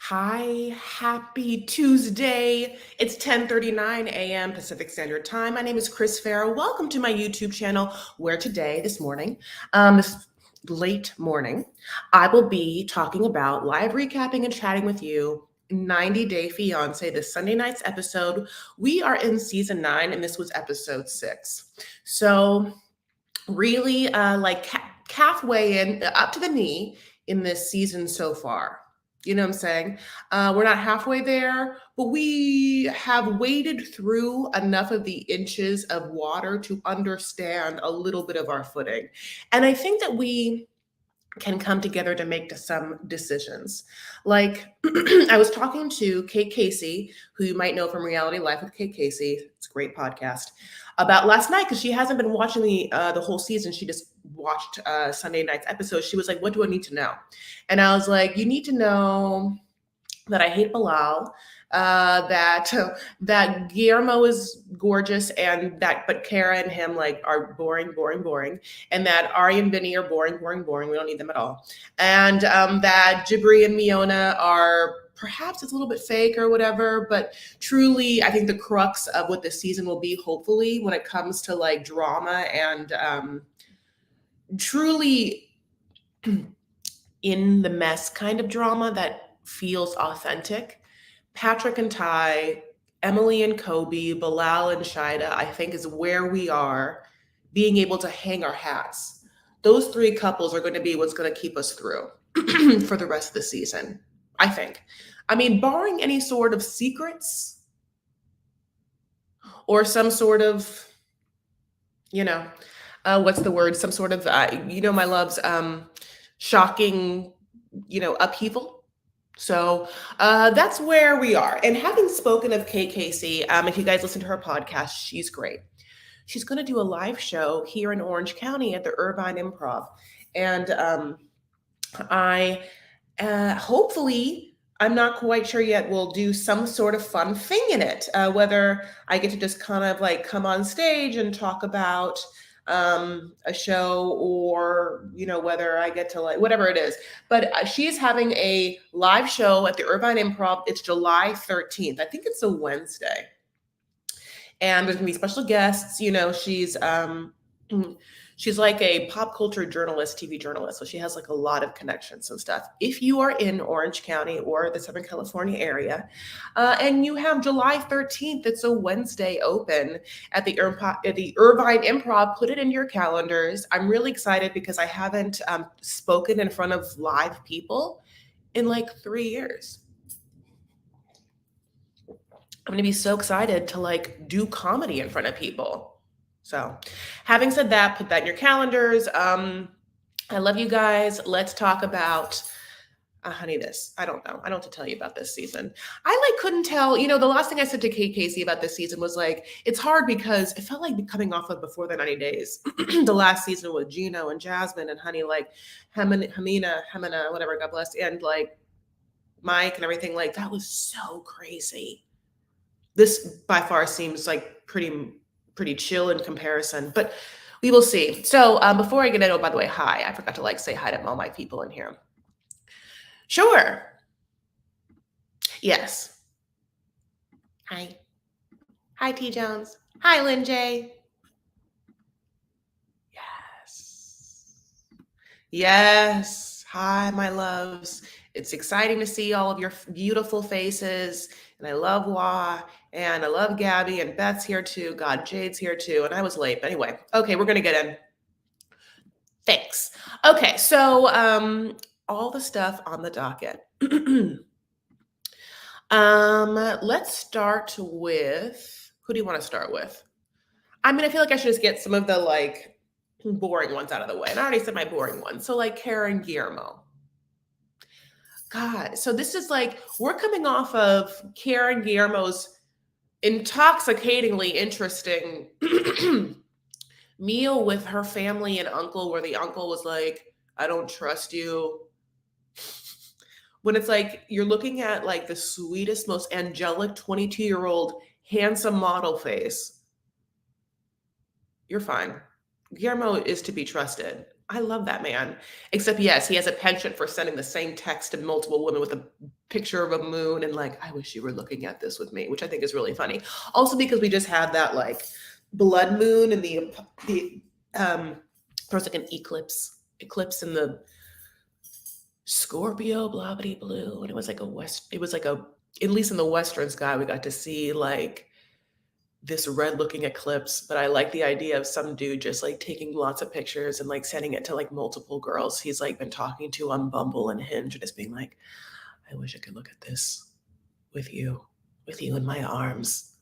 Hi, happy Tuesday. It's 10:39 a.m. Pacific Standard Time. My name is Chris Farrow. Welcome to my YouTube channel, where today, this late morning, I will be talking about live recapping and chatting with you 90 Day Fiancé, this Sunday night's episode. We are in season 9, and this was episode 6. So, really, halfway in, up to the knee in this season so far. You know what I'm saying? We're not halfway there, but we have waded through enough of the inches of water to understand a little bit of our footing. And I think that we can come together to make some decisions. Like, I was talking to Kate Casey, who you might know from Reality Life with Kate Casey. It's a great podcast about last night because she hasn't been watching the whole season. She just watched Sunday night's episode. She was like, "What do I need to know?" And I was like, "You need to know that I hate Bilal, that Guillermo is gorgeous, and that but Cara and him like are boring, boring, boring, and that Ari and Vinny are boring, boring, boring. We don't need them at all, and that Jibri and Miona are." Perhaps it's a little bit fake or whatever, but truly, I think the crux of what this season will be, hopefully, when it comes to like drama and truly in the mess kind of drama that feels authentic. Patrick and Ty, Emily and Kobe, Bilal and Shaeeda, I think is where we are being able to hang our hats. Those three couples are going to be what's going to keep us through for the rest of the season, I think. I mean, barring any sort of secrets or some sort of, what's the word? Some sort of, my loves, shocking, upheaval. So that's where we are. And having spoken of Kate Casey, if you guys listen to her podcast, she's great. She's going to do a live show here in Orange County at the Irvine Improv. And I hopefully, I'm not quite sure yet, we'll do some sort of fun thing in it, whether I get to just kind of like come on stage and talk about a show, or whether I get to like whatever it is. But she's having a live show at the Irvine Improv. It's July 13th. I think it's a Wednesday, and there's gonna be special guests. She's like a pop culture journalist, TV journalist, so she has like a lot of connections and stuff. If you are in Orange County or the Southern California area, and you have July 13th, it's a Wednesday open at the Irvine Improv, put it in your calendars. I'm really excited because I haven't spoken in front of live people in like 3 years. I'm going to be so excited to like do comedy in front of people. So, having said that, put that in your calendars. I love you guys. Let's talk about, honey, this. I don't know. I don't have to tell you about this season. I like couldn't tell. The last thing I said to Kate Casey about this season was like, it's hard because it felt like coming off of Before the 90 Days, the last season with Gino and Jasmine and honey, like Hemina, whatever, God bless, and like Mike and everything. Like that was so crazy. This by far seems like pretty chill in comparison, but we will see. So before I get into, by the way, hi, I forgot to like say hi to all my people in here. Sure. Yes. Hi. Hi, T Jones. Hi, Lynn J. Yes. Yes. Hi, my loves. It's exciting to see all of your beautiful faces. And I love Wah, and I love Gabby, and Beth's here too. God, Jade's here too. And I was late. But anyway, okay, we're going to get in. Thanks. Okay, so all the stuff on the docket. Let's start with, who do you want to start with? I mean, I feel like I should just get some of the like boring ones out of the way. And I already said my boring ones. So like Cara and Guillermo. God, so this is like, we're coming off of Cara and Guillermo's intoxicatingly interesting meal with her family and uncle, where the uncle was like, I don't trust you. When it's like, you're looking at like the sweetest, most angelic 22-year-old handsome model face. You're fine. Guillermo is to be trusted. I love that man. Except, yes, he has a penchant for sending the same text to multiple women with a picture of a moon and like, I wish you were looking at this with me, which I think is really funny. Also because we just had that like blood moon and the there was like an eclipse in the Scorpio, blah blah blue, and it was like a, at least in the western sky, we got to see like this red looking eclipse, but I like the idea of some dude just like taking lots of pictures and like sending it to like multiple girls he's like been talking to on Bumble and Hinge and just being like, I wish I could look at this with you in my arms.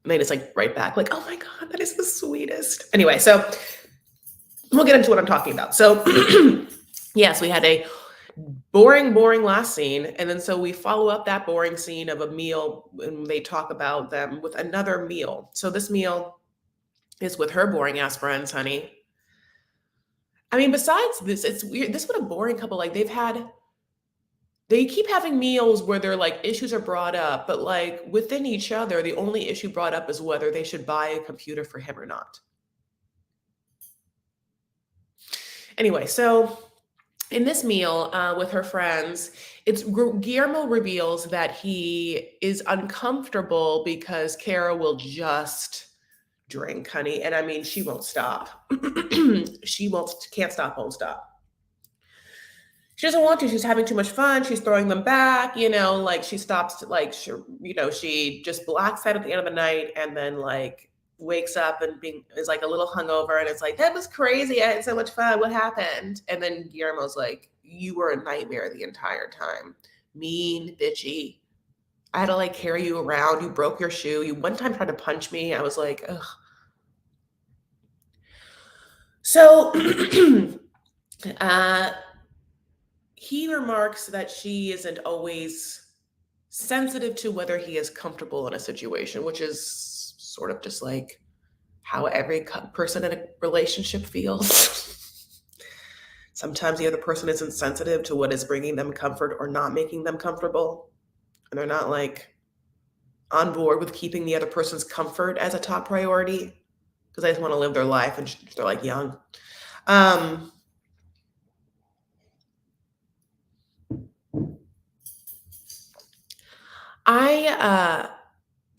And then it's like right back, like, oh my God, that is the sweetest. Anyway, so we'll get into what I'm talking about. So yes, we had a boring last scene, and then so we follow up that boring scene of a meal and they talk about them with another meal. So this meal is with her boring ass friends, honey. I mean, besides this, it's weird. This is what a boring couple, like they keep having meals where their like issues are brought up, but like within each other, the only issue brought up is whether they should buy a computer for him or not. Anyway, so in this meal with her friends, Guillermo reveals that he is uncomfortable because Cara will just drink, honey, and I mean she won't stop. Can't stop, won't stop. She doesn't want to. She's having too much fun. She's throwing them back, like she stops, like she just blacks out at the end of the night, and then like wakes up and is like a little hungover, and it's like, that was crazy. I had so much fun. What happened? And then Guillermo's like, you were a nightmare the entire time. Mean, bitchy. I had to like carry you around. You broke your shoe. You one time tried to punch me. I was like, ugh. So he remarks that she isn't always sensitive to whether he is comfortable in a situation, which is sort of just like how every person in a relationship feels. Sometimes the other person isn't sensitive to what is bringing them comfort or not making them comfortable. And they're not like on board with keeping the other person's comfort as a top priority because they just want to live their life and they're like young.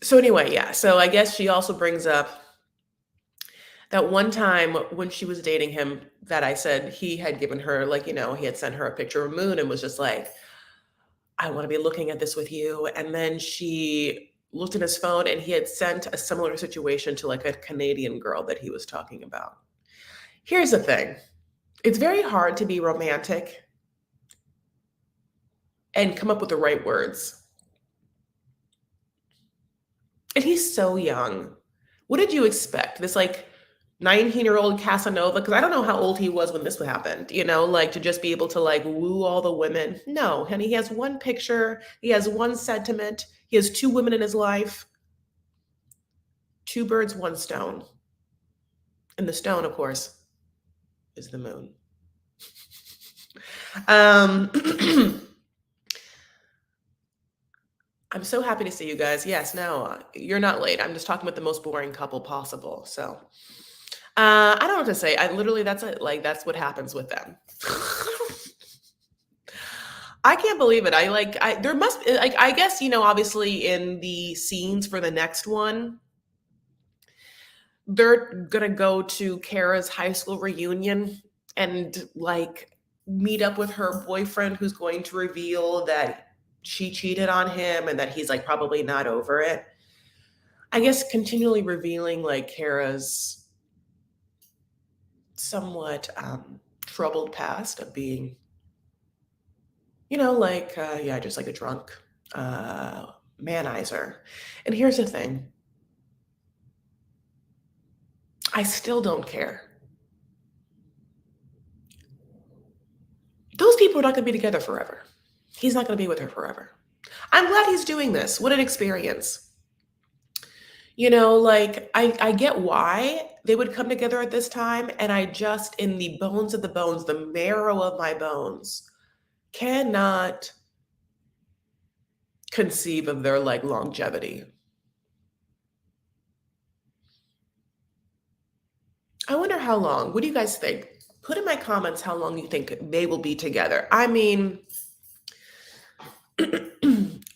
So anyway, yeah. So I guess she also brings up that one time when she was dating him that I said he had given her, like, he had sent her a picture of moon and was just like, I want to be looking at this with you. And then she looked at his phone and he had sent a similar situation to like a Canadian girl that he was talking about. Here's the thing. It's very hard to be romantic and come up with the right words. And he's so young. What did you expect? This like 19-year-old Casanova? Because I don't know how old he was when this happened, like to just be able to like woo all the women. No, honey, he has one picture. He has one sentiment. He has two women in his life. Two birds, one stone. And the stone, of course, is the moon. I'm so happy to see you guys. Yes, no, you're not late. I'm just talking about the most boring couple possible. So I don't know what to say. I literally, that's it. Like, that's what happens with them. I can't believe it. There must be, like, I guess, obviously in the scenes for the next one, they're going to go to Kara's high school reunion and like meet up with her boyfriend who's going to reveal that she cheated on him and that he's like probably not over it. I guess continually revealing like Kara's somewhat troubled past of being, just like a drunk manizer. And here's the thing. I still don't care. Those people are not going to be together forever. He's not going to be with her forever. I'm glad he's doing this. What an experience. I get why they would come together at this time. And I just, in the bones of the bones, the marrow of my bones, cannot conceive of their like longevity. I wonder how long. What do you guys think? Put in my comments how long you think they will be together. I mean,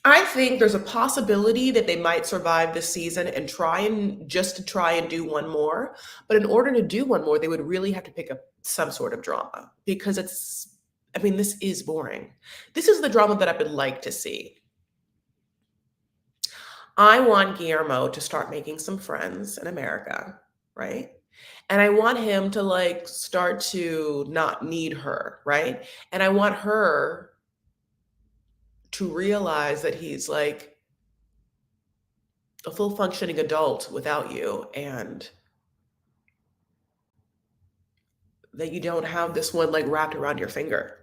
I think there's a possibility that they might survive this season and try and do one more. But in order to do one more, they would really have to pick up some sort of drama because I mean, this is boring. This is the drama that I would like to see. I want Guillermo to start making some friends in America, right? And I want him to like start to not need her, right? And I want her to realize that he's like a full functioning adult without you and that you don't have this one like wrapped around your finger.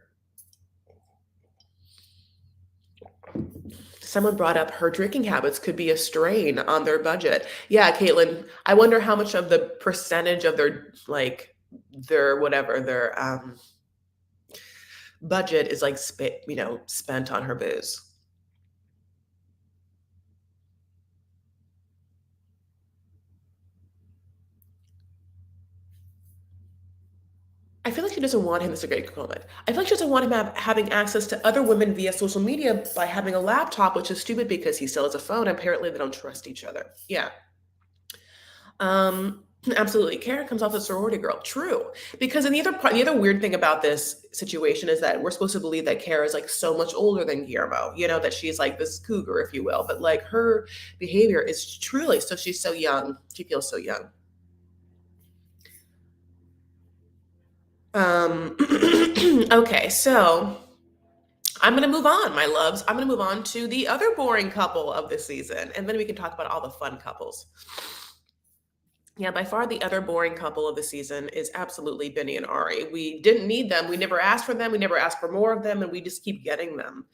Someone brought up her drinking habits could be a strain on their budget. Yeah, Caitlin, I wonder how much of the percentage of their whatever their budget is like spent on her booze. I feel like she doesn't want him. That's a great comment. I feel like she doesn't want him having access to other women via social media by having a laptop, which is stupid because he still has a phone. Apparently, they don't trust each other. Yeah. Absolutely. Kara comes off as a sorority girl. True. Because in the other weird thing about this situation is that we're supposed to believe that Kara is like so much older than Guillermo, that she's like this cougar, if you will. But like her behavior is truly so she's so young. She feels so young. Okay, so I'm going to move on, my loves. I'm going to move on to the other boring couple of this season, and then we can talk about all the fun couples. Yeah, by far the other boring couple of the season is absolutely Binny and Ari. We didn't need them. We never asked for them. We never asked for more of them, and we just keep getting them.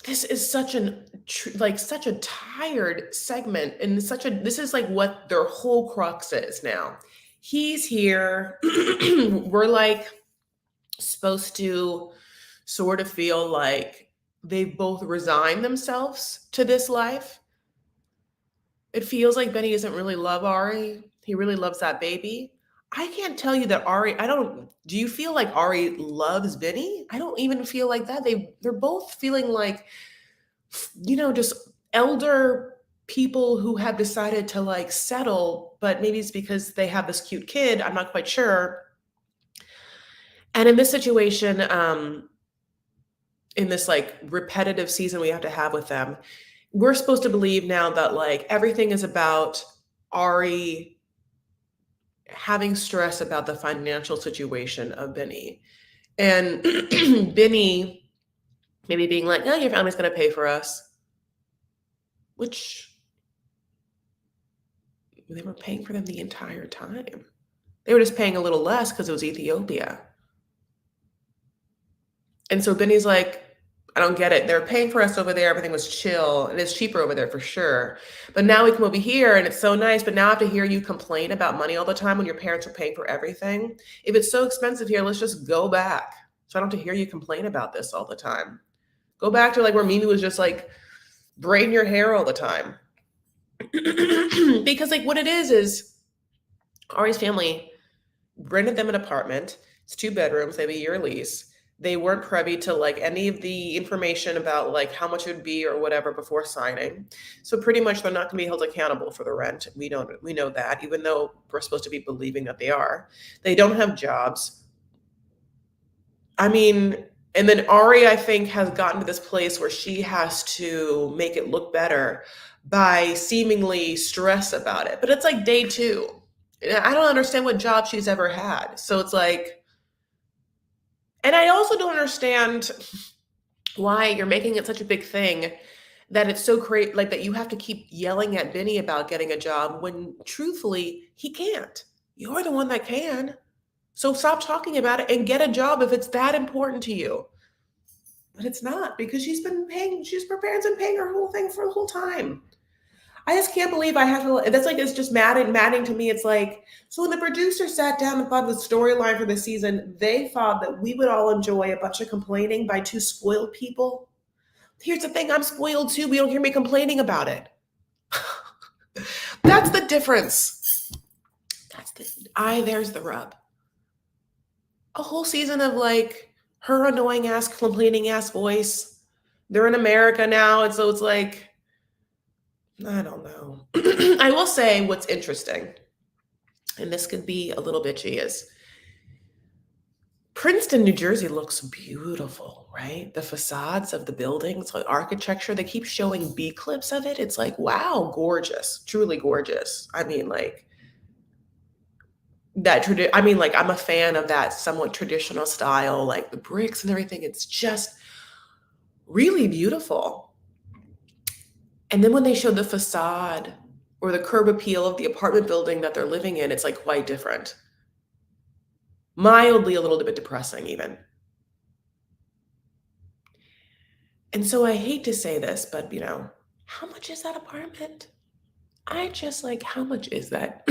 This is such a tired segment, and this is like what their whole crux is now. He's here. We're like supposed to sort of feel like they've both resigned themselves to this life. It feels like Benny doesn't really love Ari. He really loves that baby. I can't tell you that do you feel like Ari loves Benny? I don't even feel like that. They're both feeling like, just elder people who have decided to like settle, but maybe it's because they have this cute kid. I'm not quite sure. And in this situation, in this like repetitive season we have to have with them, we're supposed to believe now that like everything is about Ari having stress about the financial situation of Benny. And Benny maybe being like, "No, your family's going to pay for us," which they were paying for them the entire time. They were just paying a little less because it was Ethiopia. And so Benny's like, I don't get it. They're paying for us over there. Everything was chill. And it's cheaper over there for sure. But now we come over here and it's so nice. But now I have to hear you complain about money all the time when your parents are paying for everything. If it's so expensive here, let's just go back. So I don't have to hear you complain about this all the time. Go back to like where Mimi was just like braiding your hair all the time. Because like what it is Ari's family rented them an apartment. It's 2 bedrooms. They have a year lease. They weren't privy to like any of the information about like how much it would be or whatever before signing. So pretty much they're not going to be held accountable for the rent. We know that, even though we're supposed to be believing that they are. They don't have jobs. I mean, and then Ari, I think, has gotten to this place where she has to make it look better by seemingly stress about it. But it's like day 2. I don't understand what job she's ever had. So it's like, and I also don't understand why you're making it such a big thing that it's so great, like that you have to keep yelling at Benny about getting a job when truthfully he can't. You're the one that can. So stop talking about it and get a job if it's that important to you. But it's not, because she's her parents been paying her whole thing for the whole time. I just can't believe I have to, that's like, it's just maddening to me. It's like, so when the producers sat down and thought of the storyline for the season, they thought that we would all enjoy a bunch of complaining by 2 spoiled people. Here's the thing, I'm spoiled too. We don't hear me complaining about it. That's the difference. There's the rub. A whole season of like her annoying ass, complaining ass voice. They're in America now, and so it's like, I don't know. I will say what's interesting, and this could be a little bitchy, is Princeton, New Jersey looks beautiful, right? The facades of the buildings, like architecture, they keep showing B clips of it. It's like, wow, gorgeous, truly gorgeous. I mean, like I mean, like, I'm a fan of that somewhat traditional style, like the bricks and everything. It's just really beautiful. And then when they show the facade or the curb appeal of the apartment building that they're living in, it's like quite different. Mildly a little bit depressing, even. And so I hate to say this, but how much is that apartment? I just like, how much is that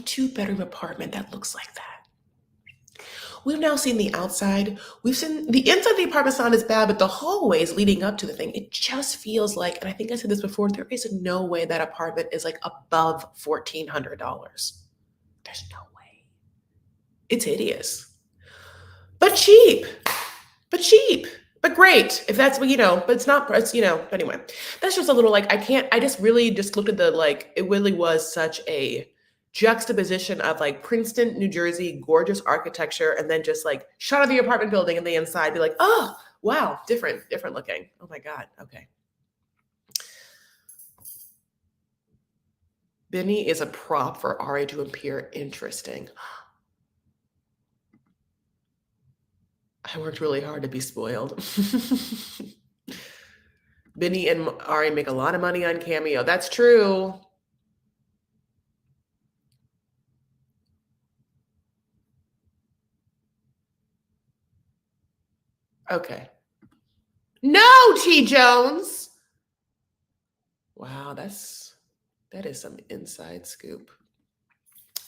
two-bedroom apartment that looks like that? We've now seen the outside. We've seen the inside of the apartment's not as bad, but the hallways leading up to the thing, it just feels like, and I think I said this before, there is no way that apartment is like above $1,400. There's no way. It's hideous. But cheap. But cheap. But great. If that's what, but it's not, but anyway, that's just a little like, I just really just looked at the, like, it really was such a juxtaposition of like Princeton, New Jersey, gorgeous architecture, and then just like shot of the apartment building and the inside, be like, oh, wow, different looking. Oh my God. Okay. Benny is a prop for Ari to appear interesting. I worked really hard to be spoiled. Benny and Ari make a lot of money on Cameo. That's true. Okay. No, T. Jones. Wow, that is some inside scoop.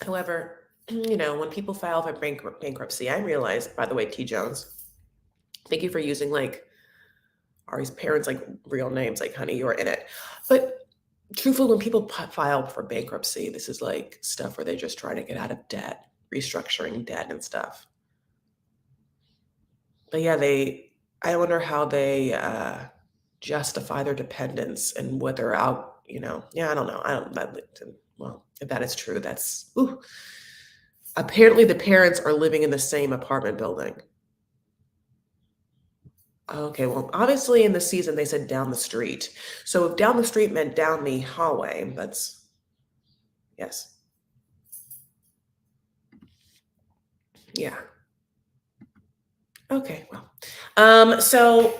However, when people file for bankruptcy, I realize, by the way, T. Jones, thank you for using like Ari's parents' like real names, like honey, you're in it. But truthfully, when people file for bankruptcy, this is like stuff where they're just trying to get out of debt, restructuring debt and stuff. But yeah, I wonder how they justify their dependence and what they're out, yeah, I don't know. Well, if that is true, that's, ooh. Apparently the parents are living in the same apartment building. Okay, well, obviously in the season they said down the street. So if down the street meant down the hallway, yes. Yeah. Okay, well. So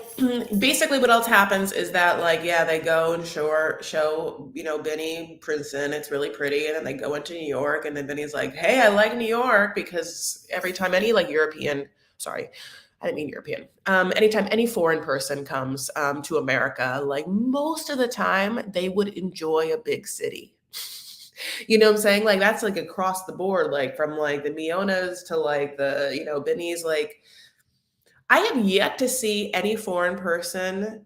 basically what else happens is that, like, yeah, they go and show, Benny Princeton, it's really pretty, and then they go into New York, and then Benny's like, hey, I like New York, because every time any like European, sorry, I didn't mean European. Anytime any foreign person comes to America, like most of the time they would enjoy a big city. You know what I'm saying? Like that's like across the board, like from like the Mionas to like the, Benny's, like I have yet to see any foreign person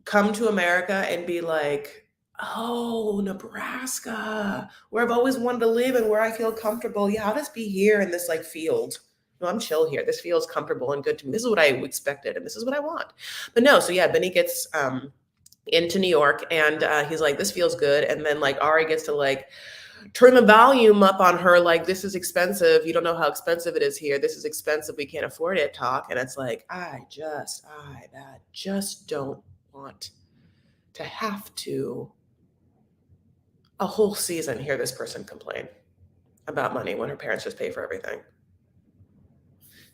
come to America and be like, "Oh, Nebraska, where I've always wanted to live and where I feel comfortable. Yeah, I'll just be here in this like field. No, I'm chill here. This feels comfortable and good to me. This is what I expected, and this is what I want." But no, so yeah, Benny gets into New York, and he's like, "This feels good," and then like Ari gets to like turn the volume up on her, like, this is expensive, you don't know how expensive it is here, this is expensive, we can't afford it talk. And it's like, I just don't want to have to a whole season hear this person complain about money when her parents just pay for everything.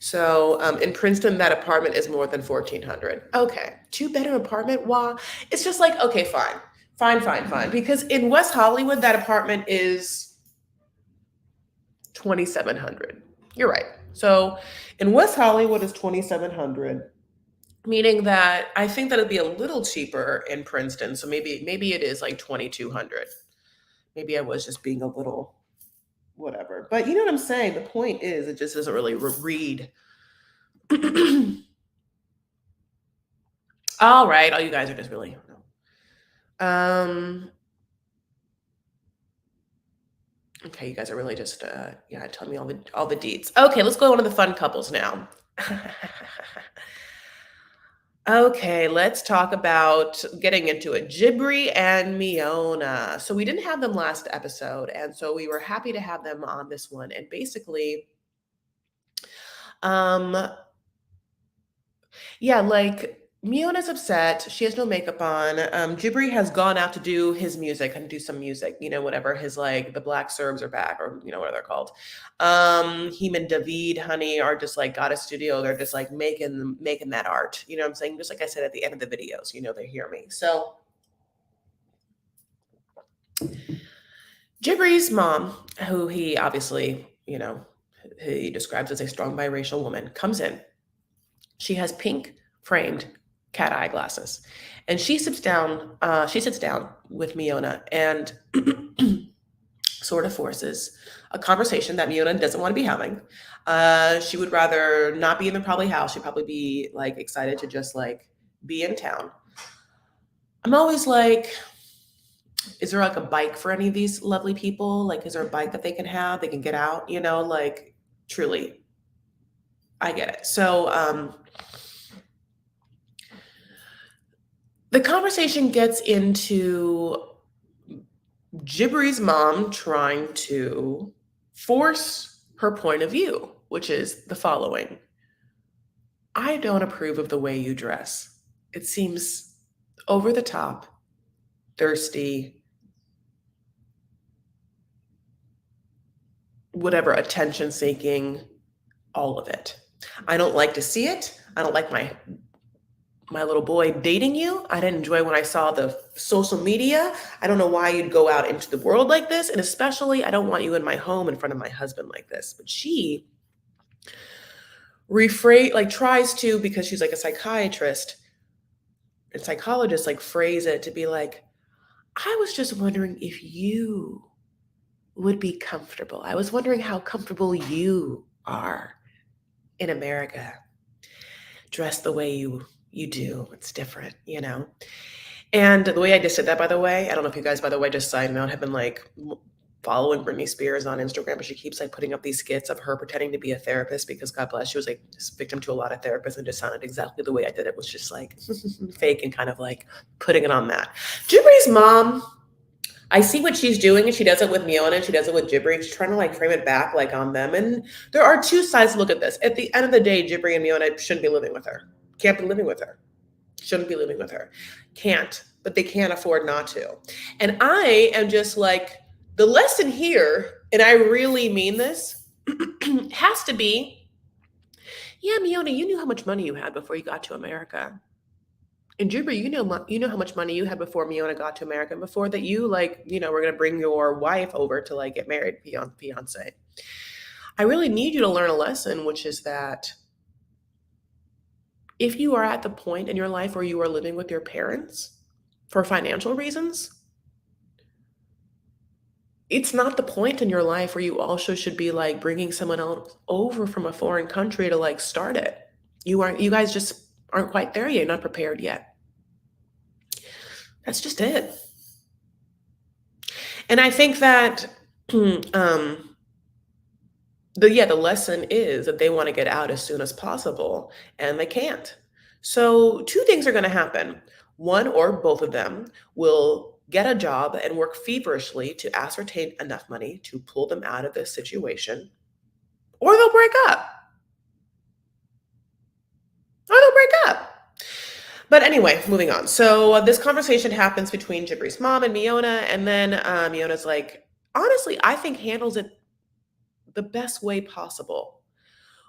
So in Princeton, that apartment is more than 1,400. Okay, two-bedroom apartment. Wow, it's just like, okay, fine. Because in West Hollywood, that apartment is 2,700. You're right. So in West Hollywood is 2,700, meaning that I think that it'd be a little cheaper in Princeton. So maybe it is like 2,200. Maybe I was just being a little whatever. But you know what I'm saying? The point is, it just doesn't really read. All right. All you guys are just really. Um, Okay, you guys are really just yeah, telling me all the deets. Okay, let's go on to the fun couples now. Okay, let's talk about getting into it. Jibri and Miona. So we didn't have them last episode, and so we were happy to have them on this one. And basically, um, yeah, like Miona's upset. She has no makeup on. Jibri has gone out to do his music and do some music, whatever his like the Black Serbs are back, or what they're called. Him and David, honey, are just like got a studio. They're just like making that art. You know what I'm saying? Just like I said at the end of the videos, they hear me. So Jibri's mom, who he obviously, he describes as a strong biracial woman, comes in. She has pink framed cat eye glasses, and she sits down. She sits down with Miona and sort of forces a conversation that Miona doesn't want to be having. She would rather not be in the probably house. She'd probably be like excited to just like be in town. I'm always like, is there like a bike for any of these lovely people? Like, is there a bike that they can have? They can get out, like truly. I get it. So the conversation gets into Jibri's mom trying to force her point of view, which is the following. I don't approve of the way you dress. It seems over the top, thirsty, whatever, attention seeking, all of it. I don't like to see it. I don't like my little boy dating you. I didn't enjoy when I saw the social media. I don't know why you'd go out into the world like this. And especially, I don't want you in my home in front of my husband like this. But she tries to, because she's like a psychiatrist and psychologist, like phrase it to be like, I was just wondering if you would be comfortable. I was wondering how comfortable you are in America, dressed the way you do. It's different, And the way I just said that, by the way, I don't know if you guys, by the way, just side note, have been like following Britney Spears on Instagram, but she keeps like putting up these skits of her pretending to be a therapist because God bless, she was like victim to a lot of therapists and just sounded exactly the way I did it, was just like fake and kind of like putting it on that. Jibri's mom, I see what she's doing, and she does it with Miona and she does it with Jibri. She's trying to like frame it back like on them. And there are two sides to look at this. At the end of the day, Jibri and Miona shouldn't be living with her. Can't be living with her. Shouldn't be living with her. Can't, but they can't afford not to. And I am just like, the lesson here, and I really mean this, has to be, yeah, Miona, you knew how much money you had before you got to America. And Jibri, you know how much money you had before Miona got to America, and before that you were gonna bring your wife over to like get married, fiance. I really need you to learn a lesson, which is that if you are at the point in your life where you are living with your parents for financial reasons, it's not the point in your life where you also should be like bringing someone else over from a foreign country to like start it. You guys just aren't quite there yet. You're not prepared yet. That's just it. And I think that the lesson is that they want to get out as soon as possible, and they can't. So two things are going to happen. One or both of them will get a job and work feverishly to ascertain enough money to pull them out of this situation, or they'll break up. But anyway, moving on. So this conversation happens between Jibri's mom and Miona, and then Miona's like, honestly, I think handles it the best way possible,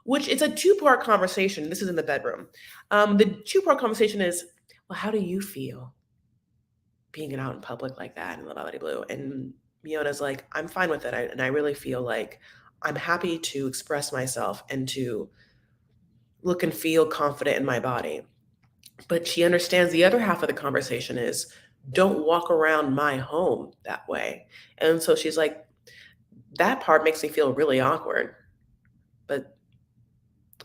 which it's a two-part conversation. This is in the bedroom. The two-part conversation is, well, how do you feel being out in public like that and blah, blah, blah, blah. And Miona's like, I'm fine with it. And I really feel like I'm happy to express myself and to look and feel confident in my body. But she understands the other half of the conversation is, don't walk around my home that way. And so she's like, that part makes me feel really awkward. But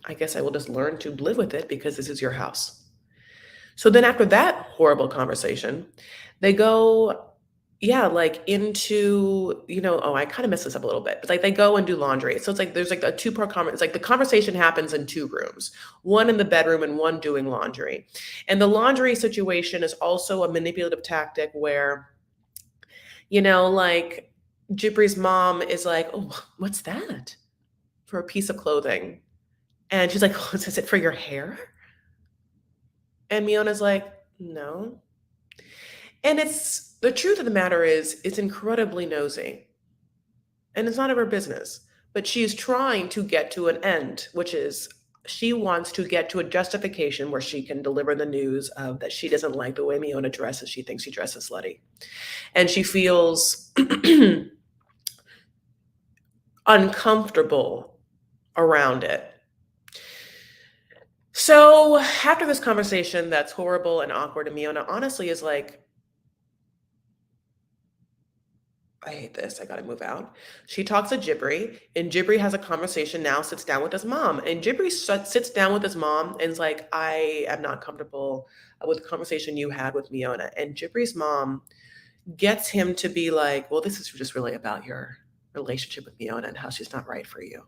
I guess I will just learn to live with it because this is your house. So then after that horrible conversation, they go yeah, like into, oh, I kind of messed this up a little bit, but like they go and do laundry. So it's like there's like a two-part conversation. It's like the conversation happens in two rooms, one in the bedroom and one doing laundry. And the laundry situation is also a manipulative tactic where, like Jibri's mom is like, oh, what's that? For a piece of clothing. And she's like, oh, is it for your hair? And Miona's like, no. And it's the truth of the matter is, it's incredibly nosy and it's none of her business. But she's trying to get to an end, which is she wants to get to a justification where she can deliver the news of that she doesn't like the way Miona dresses. She thinks she dresses slutty. And she feels uncomfortable around it. So after this conversation that's horrible and awkward, and Miona honestly is like, I hate this. I gotta move out. She talks to Jibri, and Jibri has a conversation now, sits down with his mom. And Jibri sits down with his mom and is like, I am not comfortable with the conversation you had with Miona. And Jibri's mom gets him to be like, well, this is just really about your relationship with Miona and how she's not right for you.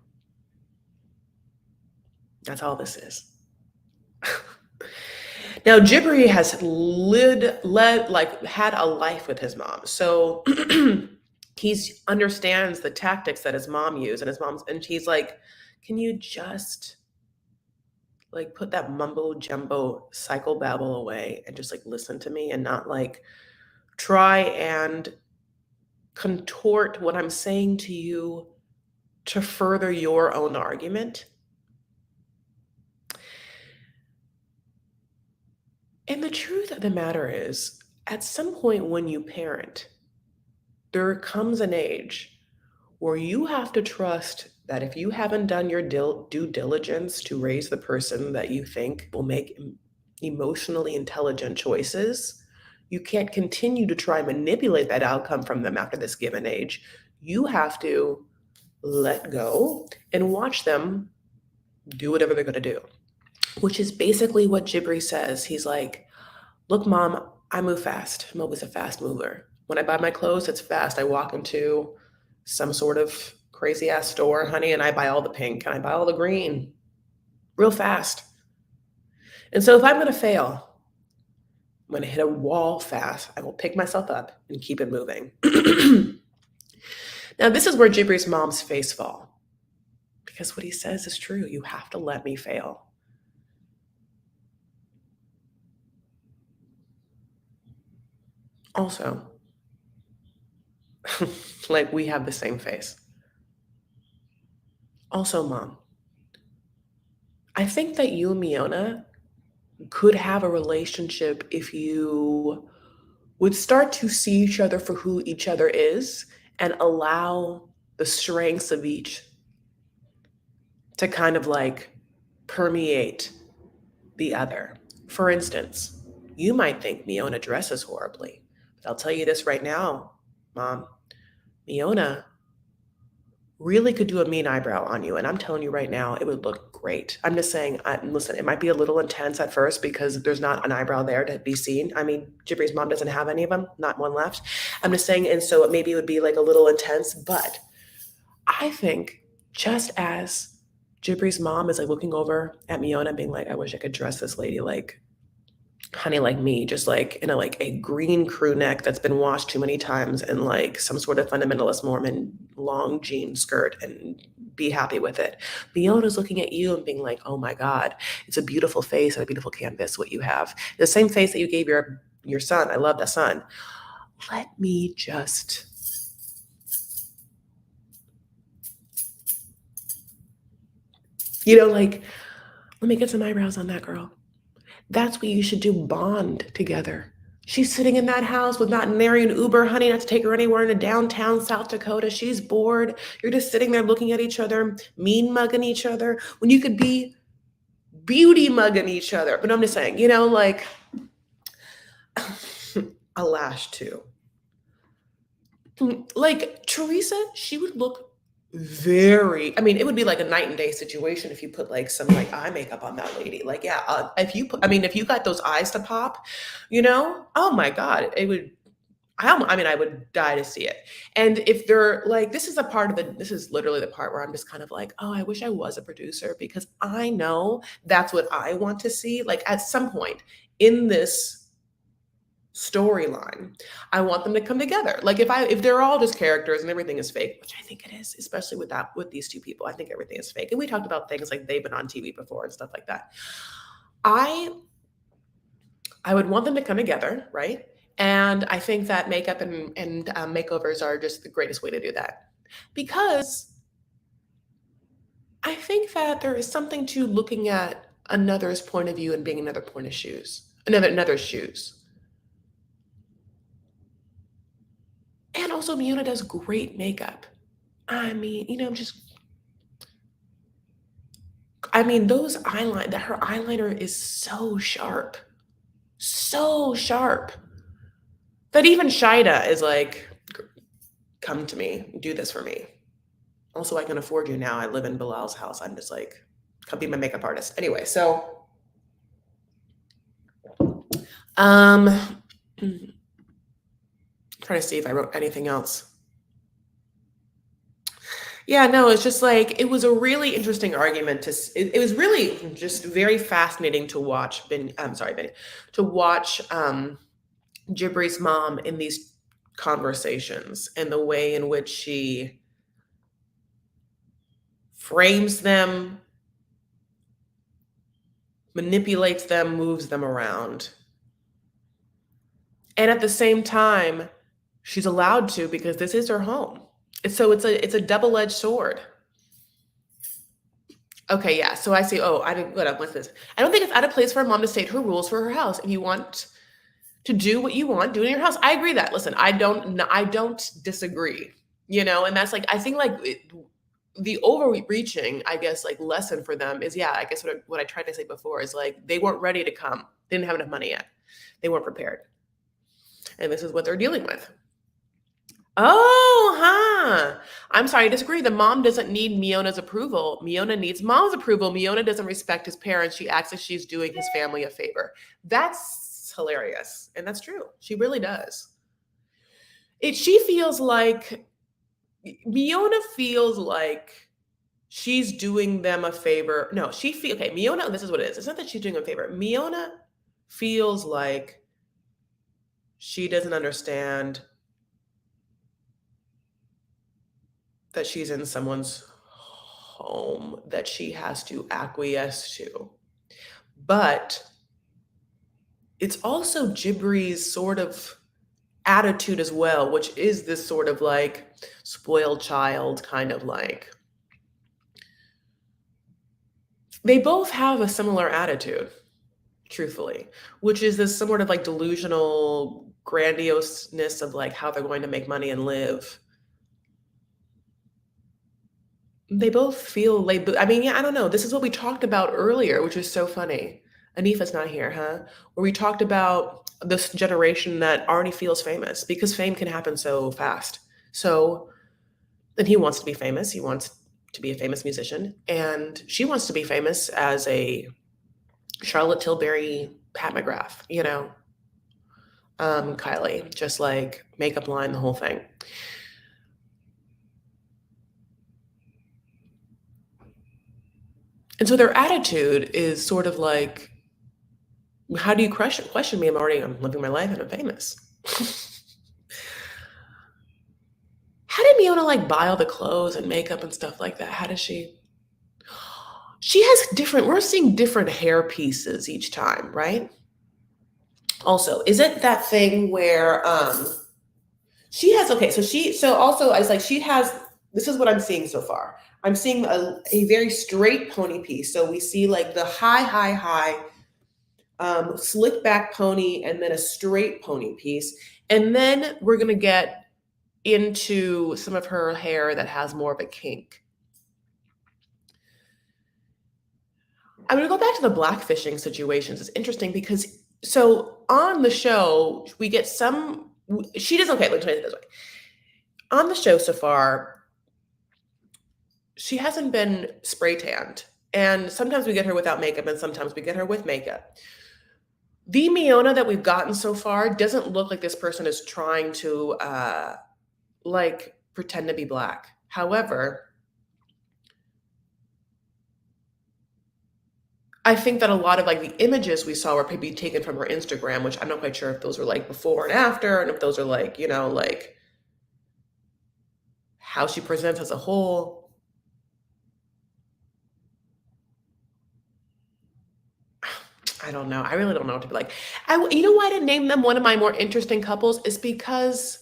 That's all this is. Now, Jibri has had a life with his mom. So he understands the tactics that his mom used, and he's like, can you just like put that mumbo jumbo psychobabble away and just like listen to me and not like try and contort what I'm saying to you to further your own argument? And the truth of the matter is, at some point when you parent, there comes an age where you have to trust that if you haven't done your due diligence to raise the person that you think will make emotionally intelligent choices, you can't continue to try and manipulate that outcome from them after this given age. You have to let go and watch them do whatever they're going to do, which is basically what Jibri says. He's like, look, mom, I move fast. I'm always a fast mover. When I buy my clothes, it's fast. I walk into some sort of crazy ass store, honey, and I buy all the pink and I buy all the green real fast. And so if I'm going to fail, I'm going to hit a wall fast. I will pick myself up and keep it moving. Now, this is where Jibri's mom's face fall, because what he says is true. You have to let me fail. Also, like we have the same face. Also, mom, I think that you and Miona could have a relationship if you would start to see each other for who each other is and allow the strengths of each to kind of like permeate the other. For instance, you might think Miona dresses horribly, but I'll tell you this right now, mom, Miona really could do a mean eyebrow on you. And I'm telling you right now, it would look great. I'm just saying, listen, it might be a little intense at first because there's not an eyebrow there to be seen. I mean, Jibri's mom doesn't have any of them, not one left. I'm just saying, and so maybe it would be like a little intense, but I think just as Jibri's mom is like looking over at Miona being like, I wish I could dress this lady like honey like me, just like in a green crew neck that's been washed too many times and like some sort of fundamentalist Mormon long jean skirt and be happy with it. Fiona's looking at you and being like, oh my God, it's a beautiful face and a beautiful canvas, what you have. The same face that you gave your son. I love that son. Let me just like, let me get some eyebrows on that girl. That's what you should do, bond together. She's sitting in that house with not nary an Uber, honey, not to take her anywhere in a downtown South Dakota. She's bored. You're just sitting there looking at each other, mean mugging each other, when you could be beauty mugging each other. But I'm just saying, like a lash too. Like Teresa, she would look I mean, it would be like a night and day situation if you put like some like eye makeup on that lady. Like, yeah, if you got those eyes to pop, oh my God, it would, I mean, I would die to see it. And if they're like, this is literally the part where I'm just kind of like, oh, I wish I was a producer because I know that's what I want to see. Like at some point in this storyline, I want them to come together. Like if they're all just characters and everything is fake, which I think it is, especially with these two people, I think everything is fake. And we talked about things like they've been on TV before and stuff like that. I I would want them to come together, right? And I think that makeup and makeovers are just the greatest way to do that. Because I think that there is something to looking at another's point of view and being another's shoes. And also Miona does great makeup. I mean, her eyeliner is so sharp. So sharp. That even Shaeeda is like, come to me, do this for me. Also, I can afford you now. I live in Bilal's house. I'm just like, come be my makeup artist. Anyway, so um trying to see if I wrote anything else. Yeah, no, it's just like it was a really interesting argument it was really just very fascinating to watch Benny, to watch Jibri's mom in these conversations and the way in which she frames them, manipulates them, moves them around. And at the same time, she's allowed to because this is her home. So it's a double-edged sword. Okay, yeah. So I see. Oh, I didn't. What up with this? I don't think it's out of place for a mom to state her rules for her house. If you want to do what you want, do it in your house. I agree that. Listen, I don't disagree. And that's like I think like the overreaching, I guess, like lesson for them is yeah. I guess what I tried to say before is like they weren't ready to come. They didn't have enough money yet. They weren't prepared, and this is what they're dealing with. Oh, huh. I'm sorry, I disagree. The mom doesn't need Miona's approval. Miona needs mom's approval. Miona doesn't respect his parents. She acts like she's doing his family a favor. That's hilarious. And that's true. She really does. She feels like Miona feels like she's doing them a favor. No, okay, Miona, this is what it is. It's not that she's doing them a favor. Miona feels like she doesn't understand that she's in someone's home that she has to acquiesce to. But it's also Jibri's sort of attitude as well, which is this sort of like spoiled child kind of like. They both have a similar attitude, truthfully, which is this sort of like delusional grandioseness of like how they're going to make money and live. They both feel like, I mean, yeah, I don't know. This is what we talked about earlier, which is so funny. Anifa's not here, huh? Where we talked about this generation that already feels famous because fame can happen so fast. So then he wants to be famous. He wants to be a famous musician. And she wants to be famous as a Charlotte Tilbury, Pat McGrath, Kylie, just like makeup line, the whole thing. And so their attitude is sort of like, how do you question me? I'm living my life and I'm famous. How did Miona like buy all the clothes and makeup and stuff like that? How does she? She has we're seeing different hair pieces each time, right? Also, is it that thing where she has, okay, so also I was like, this is what I'm seeing so far. I'm seeing a very straight pony piece. So we see like the high, slick back pony and then a straight pony piece. And then we're going to get into some of her hair that has more of a kink. I'm going to go back to the blackfishing situations. It's interesting because so on the show, we get she doesn't, okay, let me tell you this way. On the show so far, she hasn't been spray tanned. And sometimes we get her without makeup and sometimes we get her with makeup. The Miona that we've gotten so far doesn't look like this person is trying to like pretend to be black. However, I think that a lot of like the images we saw were maybe taken from her Instagram, which I'm not quite sure if those are like before and after, and if those are like, like how she presents as a whole. I don't know. I really don't know what to be like. You know why I didn't name them one of my more interesting couples is because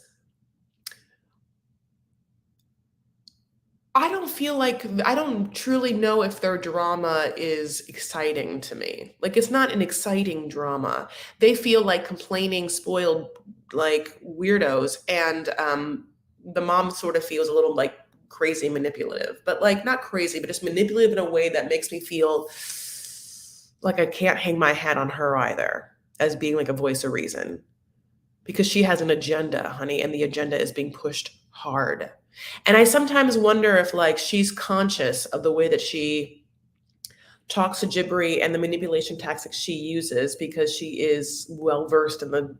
I don't truly know if their drama is exciting to me. Like, it's not an exciting drama. They feel like complaining, spoiled, like weirdos, and the mom sort of feels a little like crazy manipulative, but like not crazy, but just manipulative in a way that makes me feel like I can't hang my hat on her either as being like a voice of reason because she has an agenda, honey, and the agenda is being pushed hard. And I sometimes wonder if like she's conscious of the way that she talks to Jibri and the manipulation tactics she uses because she is well versed in the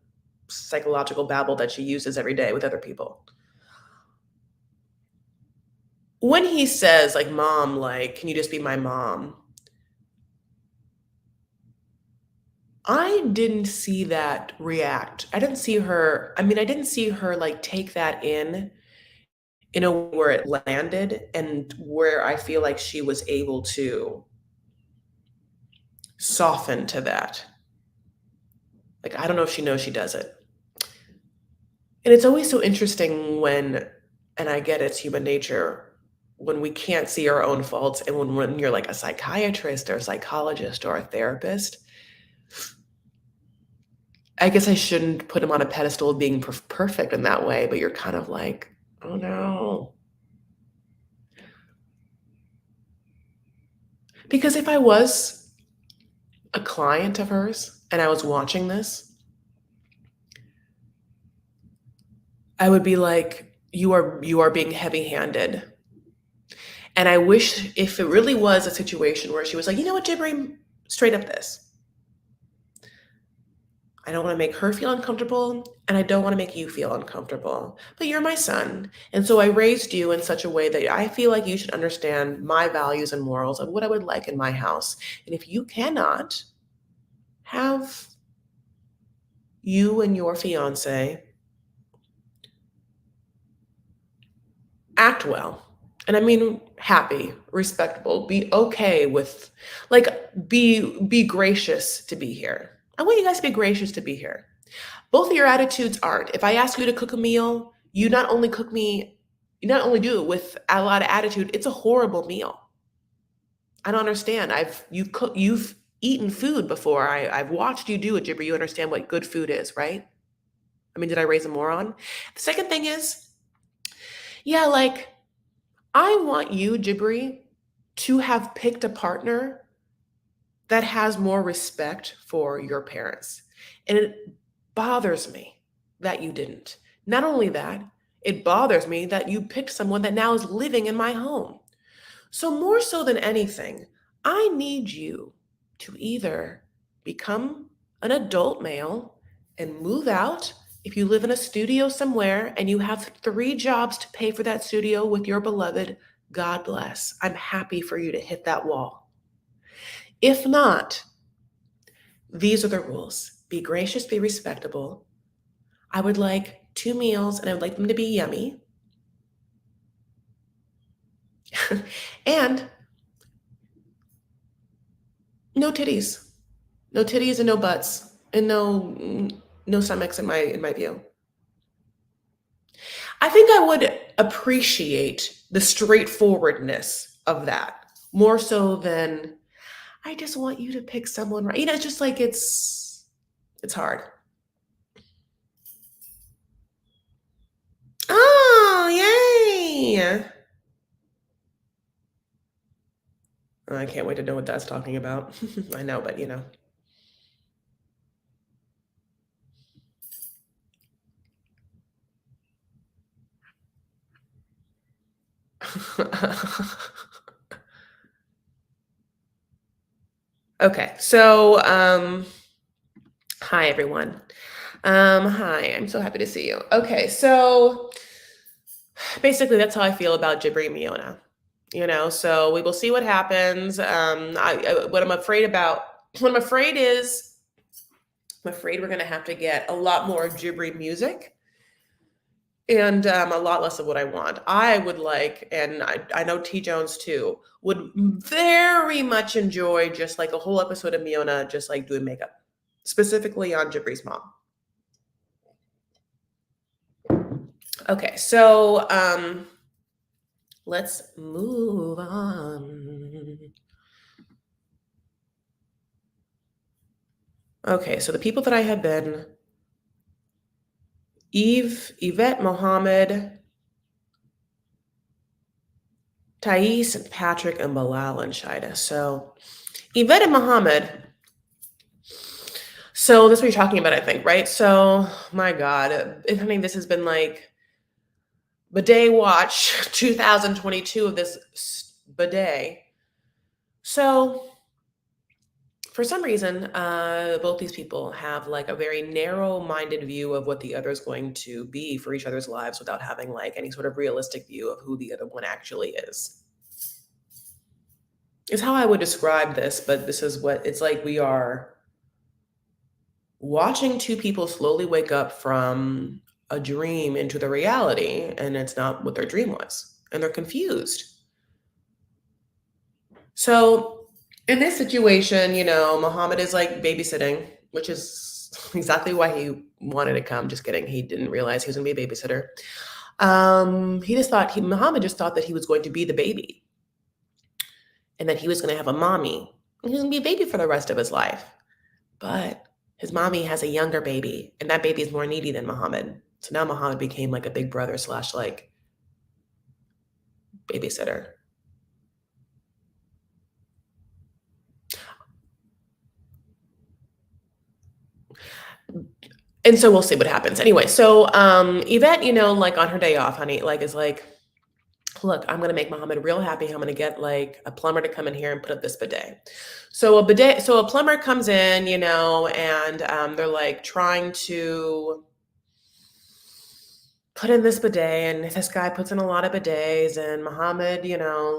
psychological babble that she uses every day with other people. When he says like mom, like, can you just be my mom? I didn't see that react. I didn't see her, I didn't see her like take that in a way where it landed and where I feel like she was able to soften to that. Like, I don't know if she knows she does it. And it's always so interesting when, and I get it's human nature, when we can't see our own faults and when you're like a psychiatrist or a psychologist or a therapist. I guess I shouldn't put him on a pedestal of being perfect in that way, but you're kind of like, oh no. Because if I was a client of hers and I was watching this, I would be like, you are being heavy-handed. And I wish if it really was a situation where she was like, you know what, Jibri, straight up this. I don't want to make her feel uncomfortable, and I don't want to make you feel uncomfortable. But you're my son. And so I raised you in such a way that I feel like you should understand my values and morals of what I would like in my house. And if you cannot have you and your fiance act well, and I mean happy, respectable, be okay with like be gracious to be here. I want you guys to be gracious to be here. Both of your attitudes aren't. If I ask you to cook a meal, you not only do it with a lot of attitude, it's a horrible meal. I don't understand. You've eaten food before. I've watched you do it, Jibber. You understand what good food is, right? I mean, did I raise a moron? The second thing is, yeah, like I want you, Jibri, to have picked a partner that has more respect for your parents. And it bothers me that you didn't. Not only that, it bothers me that you picked someone that now is living in my home. So, more so than anything, I need you to either become an adult male and move out if you live in a studio somewhere and you have 3 jobs to pay for that studio with your beloved. God bless. I'm happy for you to hit that wall. If not, these are the rules. Be gracious, be respectable. I would like 2 meals and I would like them to be yummy. And no titties. No titties and no butts. And no stomachs in my view. I think I would appreciate the straightforwardness of that more so than I just want you to pick someone right. It's just like it's hard. Oh, yay. I can't wait to know what that's talking about. I know, but you know. Okay, so Hi, everyone. Hi, I'm so happy to see you. Okay, so basically, that's how I feel about Jibri and Miona. So we will see what happens. What I'm afraid about, what I'm afraid is, I'm afraid we're going to have to get a lot more Jibri music and a lot less of what I want. I would like, and I know T Jones too, would very much enjoy just like a whole episode of Miona just like doing makeup, specifically on Jibri's mom. Okay, so let's move on. Okay, so the people that I have been Yvette, Mohamed, Thais, and Patrick, and Bilal and Shaeeda. So Yvette and Mohamed. So that's what you're talking about, I think, right? So my God, I mean, this has been like bidet watch 2022 of this bidet. So for some reason, both these people have like a very narrow-minded view of what the other is going to be for each other's lives without having like any sort of realistic view of who the other one actually is how I would describe this, but this is what it's like. We are watching two people slowly wake up from a dream into the reality, and it's not what their dream was, and they're confused. So in this situation, Muhammad is like babysitting, which is exactly why he wanted to come. Just kidding. He didn't realize he was gonna be a babysitter. Muhammad just thought that he was going to be the baby and that he was gonna have a mommy. And he was gonna be a baby for the rest of his life. But his mommy has a younger baby, and that baby is more needy than Muhammad. So now Muhammad became like a big brother slash like babysitter. And so we'll see what happens. Anyway, so Yvette, like on her day off, honey, like is like, look, I'm gonna make Muhammad real happy. I'm gonna get like a plumber to come in here and put up this bidet. So a plumber comes in, and they're like trying to put in this bidet, and this guy puts in a lot of bidets, and Muhammad,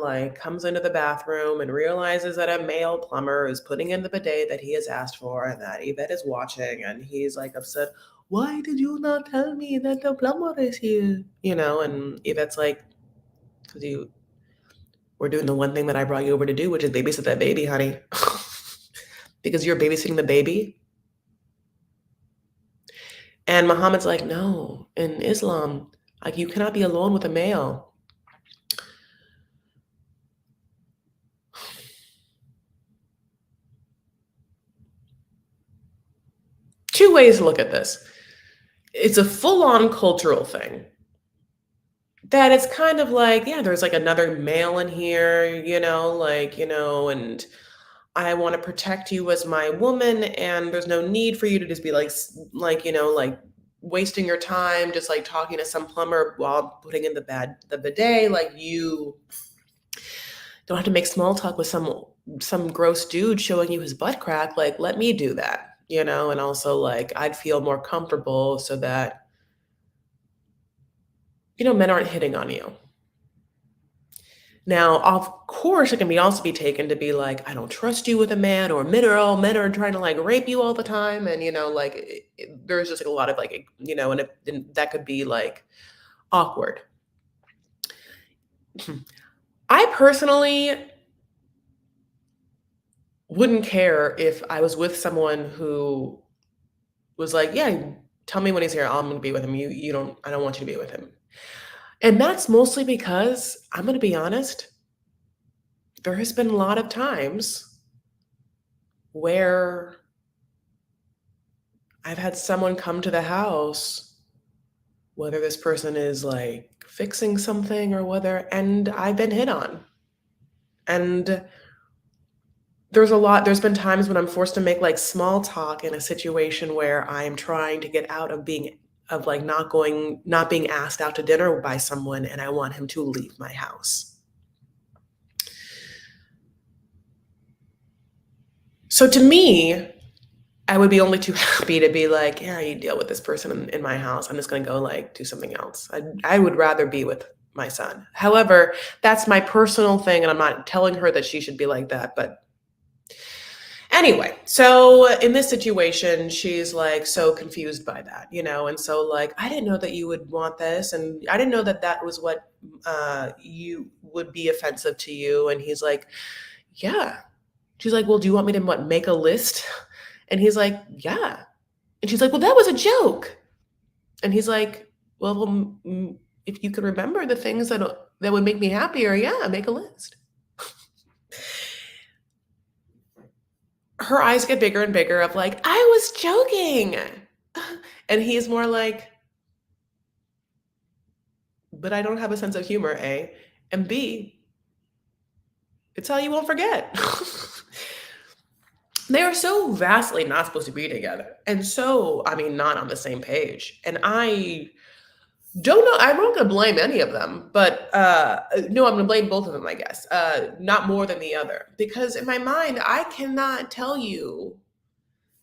like comes into the bathroom and realizes that a male plumber is putting in the bidet that he has asked for and that Yvette is watching, and he's like upset. Why did you not tell me that the plumber is here? And Yvette's like, because you were doing the one thing that I brought you over to do, which is babysit that baby, honey. Because you're babysitting the baby. And Muhammad's like, no, in Islam, like you cannot be alone with a male. Two ways to look at this. It's a full-on cultural thing. That it's kind of like, yeah, there's like another male in here, and I want to protect you as my woman, and there's no need for you to just be like wasting your time just like talking to some plumber while putting in the bidet. Like you don't have to make small talk with some gross dude showing you his butt crack. Like, let me do that, and also like I'd feel more comfortable so that men aren't hitting on you. Now, of course, it can also be taken to be like, I don't trust you with a man, or men are trying to like rape you all the time, and like there's just like a lot of like and that could be like awkward. I personally wouldn't care if I was with someone who was like, yeah, tell me when he's here, I'm gonna be with him. I don't want you to be with him. And that's mostly because I'm gonna be honest, there has been a lot of times where I've had someone come to the house, whether this person is like fixing something or and I've been hit on. And there's been times when I'm forced to make like small talk in a situation where I'm trying to get out of like not being asked out to dinner by someone, and I want him to leave my house. So to me, I would be only too happy to be like, "Yeah, you deal with this person in my house. I'm just gonna go, like, do something else." I would rather be with my son. However, that's my personal thing, and I'm not telling her that she should be like that, but anyway, so in this situation, she's, like, so confused by that, and so, like, "I didn't know that you would want this, and I didn't know that that was what, you would be offensive to you," and he's like, "Yeah." She's like, "Well, do you want me to, what, make a list?" And he's like, "Yeah." And she's like, "Well, that was a joke." And he's like, "Well, if you can remember the things that would make me happier, yeah, make a list." Her eyes get bigger and bigger of like, "I was joking." And he's more like, "But I don't have a sense of humor, A. And B, it's how you won't forget." They are so vastly not supposed to be together. And so, I mean, not on the same page. And I don't know. I'm not going to blame any of them, but no, I'm going to blame both of them, I guess. Not more than the other, because in my mind, I cannot tell you.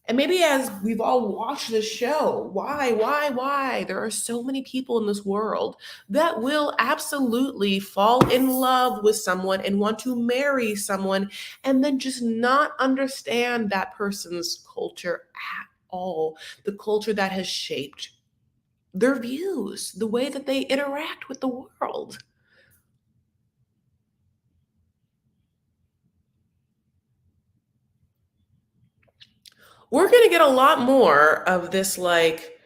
And maybe as we've all watched this show, why? There are so many people in this world that will absolutely fall in love with someone and want to marry someone and then just not understand that person's culture at all, the culture that has shaped their views, the way that they interact with the world. We're going to get a lot more of this, like,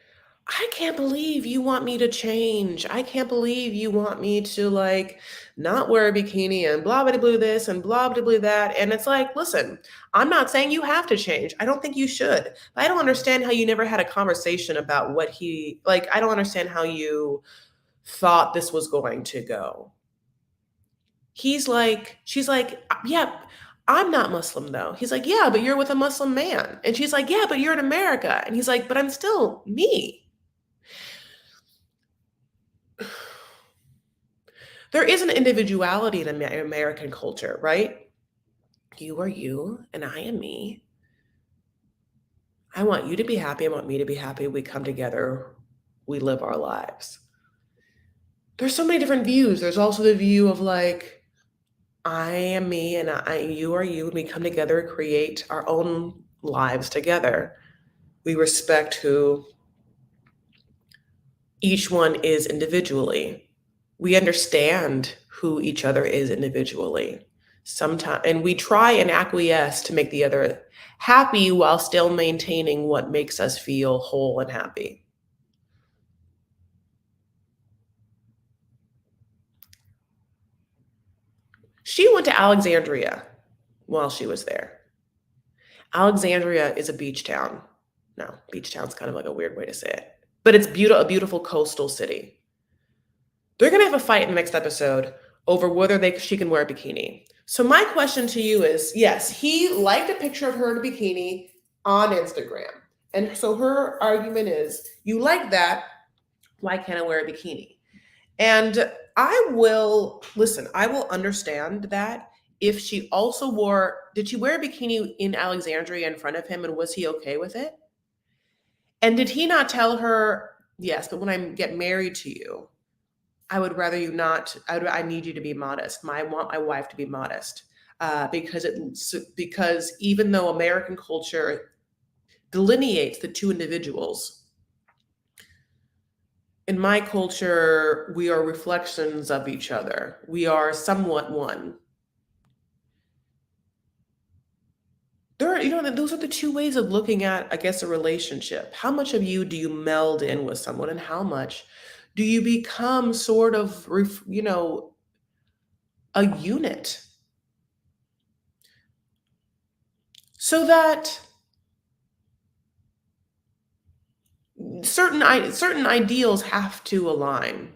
I can't believe you want me to change. I can't believe you want me to, like, not wear a bikini and blah blah blah this and blah blah blah that. And it's like, listen, I'm not saying you have to change. I don't think you should. But I don't understand how you never had a conversation about what he like. I don't understand how you thought this was going to go. She's like, "Yeah, I'm not Muslim though." He's like, "Yeah, but you're with a Muslim man." And she's like, "Yeah, but you're in America." And he's like, "But I'm still me." There is an individuality in American culture, right? You are you, and I am me. I want you to be happy. I want me to be happy. We come together. We live our lives. There's so many different views. There's also the view of like, I am me and you are you, and we come together and create our own lives together. We respect who each one is individually. We understand who each other is individually. Sometimes, and we try and acquiesce to make the other happy while still maintaining what makes us feel whole and happy. She went to Alexandria while she was there. Alexandria is a beach town. No, beach town's kind of like a weird way to say it, but it's beautiful, a beautiful coastal city. They're gonna have a fight in the next episode over whether she can wear a bikini. So my question to you is, yes, he liked a picture of her in a bikini on Instagram. And so her argument is, you like that, why can't I wear a bikini? And I will listen, I will understand that if she also did she wear a bikini in Alexandria in front of him and was he okay with it? And did he not tell her, yes, but when I get married to you, I would rather you not. I need you to be modest. I want my wife to be modest because even though American culture delineates the two individuals, in my culture we are reflections of each other. We are somewhat one. There are, those are the two ways of looking at, I guess, a relationship. How much of you do you meld in with someone, and how much do you become sort of, a unit? So that certain ideals have to align.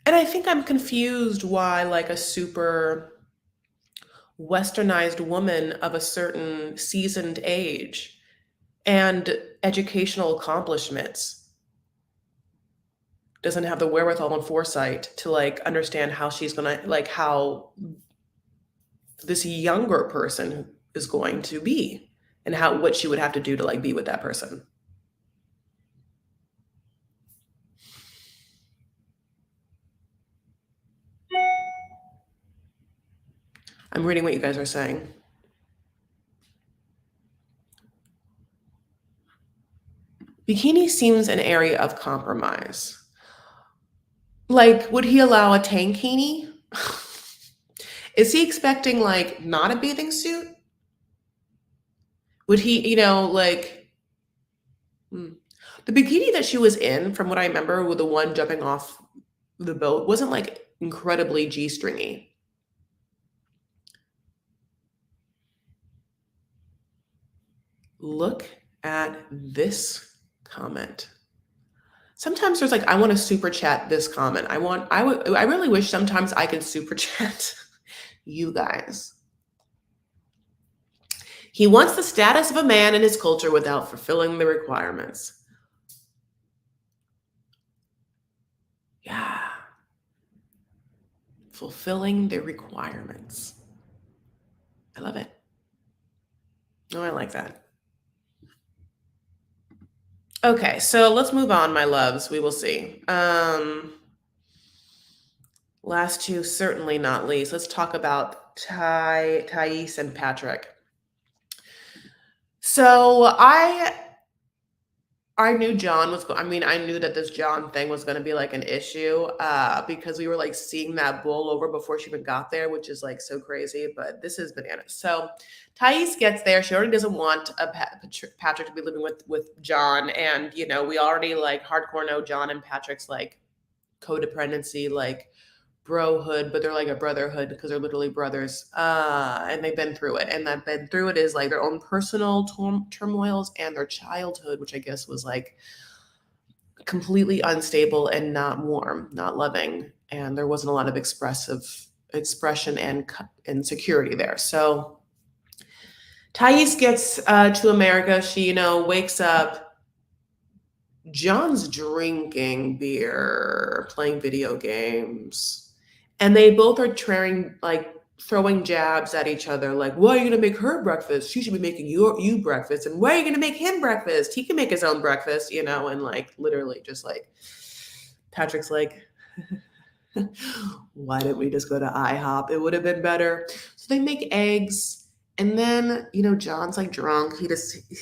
And I think I'm confused why like a super westernized woman of a certain seasoned age and educational accomplishments doesn't have the wherewithal and foresight to like understand how she's gonna like how this younger person is going to be, and what she would have to do to like be with that person. I'm reading what you guys are saying. Bikini seems an area of compromise. Like, would he allow a tankini? Is he expecting like not a bathing suit? Would he, like the bikini that she was in, from what I remember, with the one jumping off the boat, wasn't like incredibly G-stringy. Look at this comment. Sometimes there's like, I want to super chat this comment. I really wish sometimes I could super chat you guys. He wants the status of a man in his culture without fulfilling the requirements. Yeah. Fulfilling the requirements. I love it. Oh, I like that. Okay, so let's move on, my loves. We will see. Last two, certainly not least. Let's talk about Thais and Patrick. So I knew John was. I mean, I knew that this John thing was going to be like an issue because we were like seeing that bull over before she even got there, which is like so crazy. But this is bananas. So Thais gets there. She already doesn't want Patrick to be living with John, and we already like hardcore know John and Patrick's like codependency, like brohood, but they're like a brotherhood because they're literally brothers, and they've been through it. And that been through it is like their own personal turmoils and their childhood, which I guess was like completely unstable and not warm, not loving, and there wasn't a lot of expression and security there. So Thais gets to America. She wakes up. John's drinking beer, playing video games, and they both are throwing jabs at each other. Like, why are you gonna make her breakfast? She should be making you breakfast. And why are you gonna make him breakfast? He can make his own breakfast, and like literally just like Patrick's like, why didn't we just go to IHOP? It would have been better. So they make eggs. And then, John's like drunk.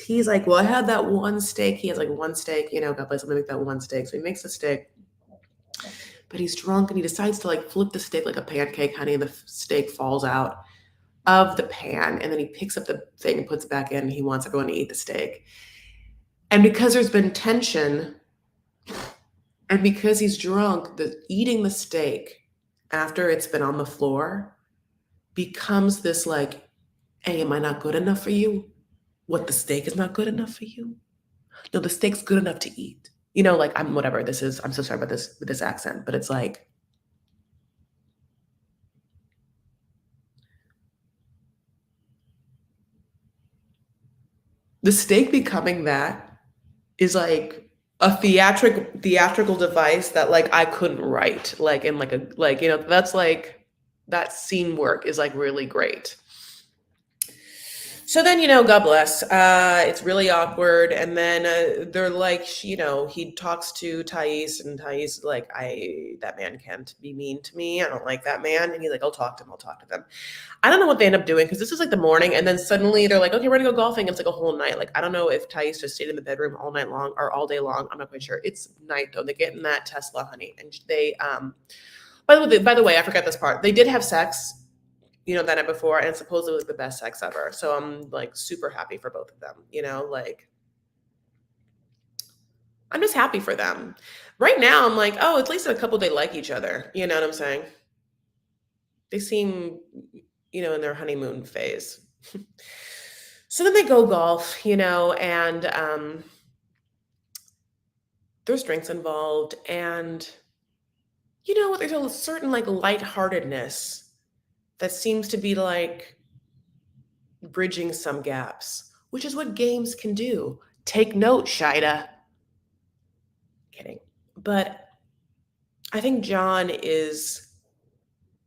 He's like, well, I had that one steak. He has like one steak, God bless him, to make that one steak. So he makes the steak, but he's drunk and he decides to like flip the steak like a pancake, honey. And the steak falls out of the pan. And then he picks up the thing and puts it back in. And he wants everyone to eat the steak. And because there's been tension and because he's drunk, eating the steak after it's been on the floor becomes this like, hey, am I not good enough for you? What, the steak is not good enough for you? No, the steak's good enough to eat. Like I'm so sorry about this with this accent, but it's like the steak becoming that is like a theatrical device that like I couldn't write. Like in like that's like that scene work is like really great. So then, God bless. It's really awkward. And then they're like, he talks to Thais, and Thais like, that man can't be mean to me. I don't like that man. And he's like, I'll talk to him. I'll talk to them. I don't know what they end up doing because this is like the morning. And then suddenly they're like, okay, we're gonna go golfing. It's like a whole night. Like, I don't know if Thais just stayed in the bedroom all night long or all day long. I'm not quite sure. It's night though. They get in that Tesla, honey. And they, by the way, I forgot this part. They did have sex that night before, and supposedly it was the best sex ever. So I'm like super happy for both of them, like I'm just happy for them. Right now, I'm like, oh, at least a couple they like each other. You know what I'm saying? They seem, in their honeymoon phase. So then they go golf, and there's drinks involved, and there's a certain like lightheartedness that seems to be like bridging some gaps, which is what games can do. Take note, Shaeeda. Kidding. But I think John is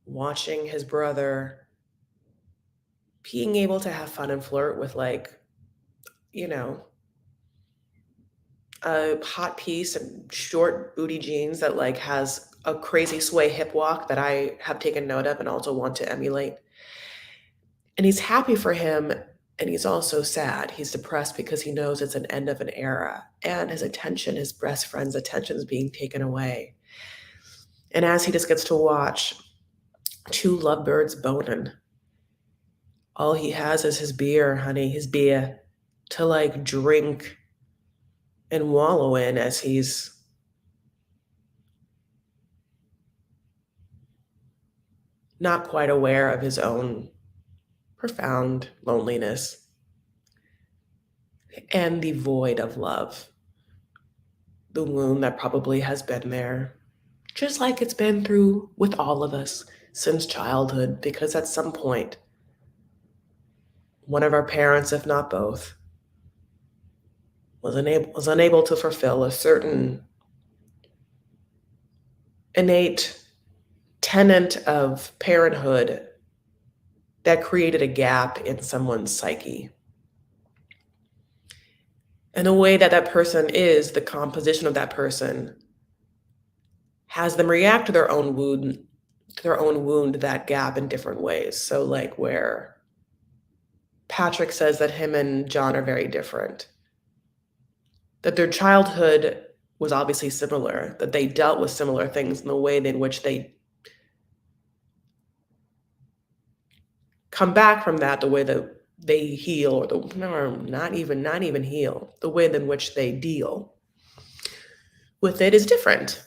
watching his brother being able to have fun and flirt with, like, you know, a hot piece and short booty jeans that like has a crazy sway hip walk that I have taken note of and also want to emulate. And he's happy for him, and he's also sad. He's depressed because he knows it's an end of an era, and his attention, his best friend's attention, is being taken away. And as he just gets to watch two lovebirds boning, all he has is his beer, honey, his beer to like drink and wallow in as he's not quite aware of his own profound loneliness and the void of love, the wound that probably has been there, just like it's been through with all of us since childhood, because at some point, one of our parents, if not both, was unable to fulfill a certain innate tenet of parenthood that created a gap in someone's psyche. And the way that that person is, the composition of that person, has them react to their own wound, that gap in different ways. So like where Patrick says that him and John are very different, that their childhood was obviously similar, that they dealt with similar things in the way in which they come back from that, the way that they heal, or not even heal, the way in which they deal with it is different.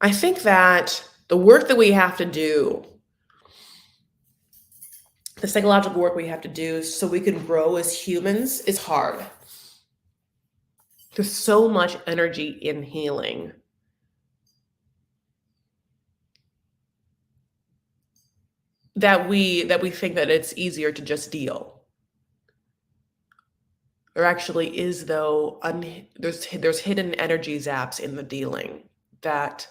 I think that the work that we have to do, the psychological work we have to do so we can grow as humans, is hard. There's so much energy in healing. That we think that it's easier to just deal. There actually is, though, there's hidden energy zaps in the dealing that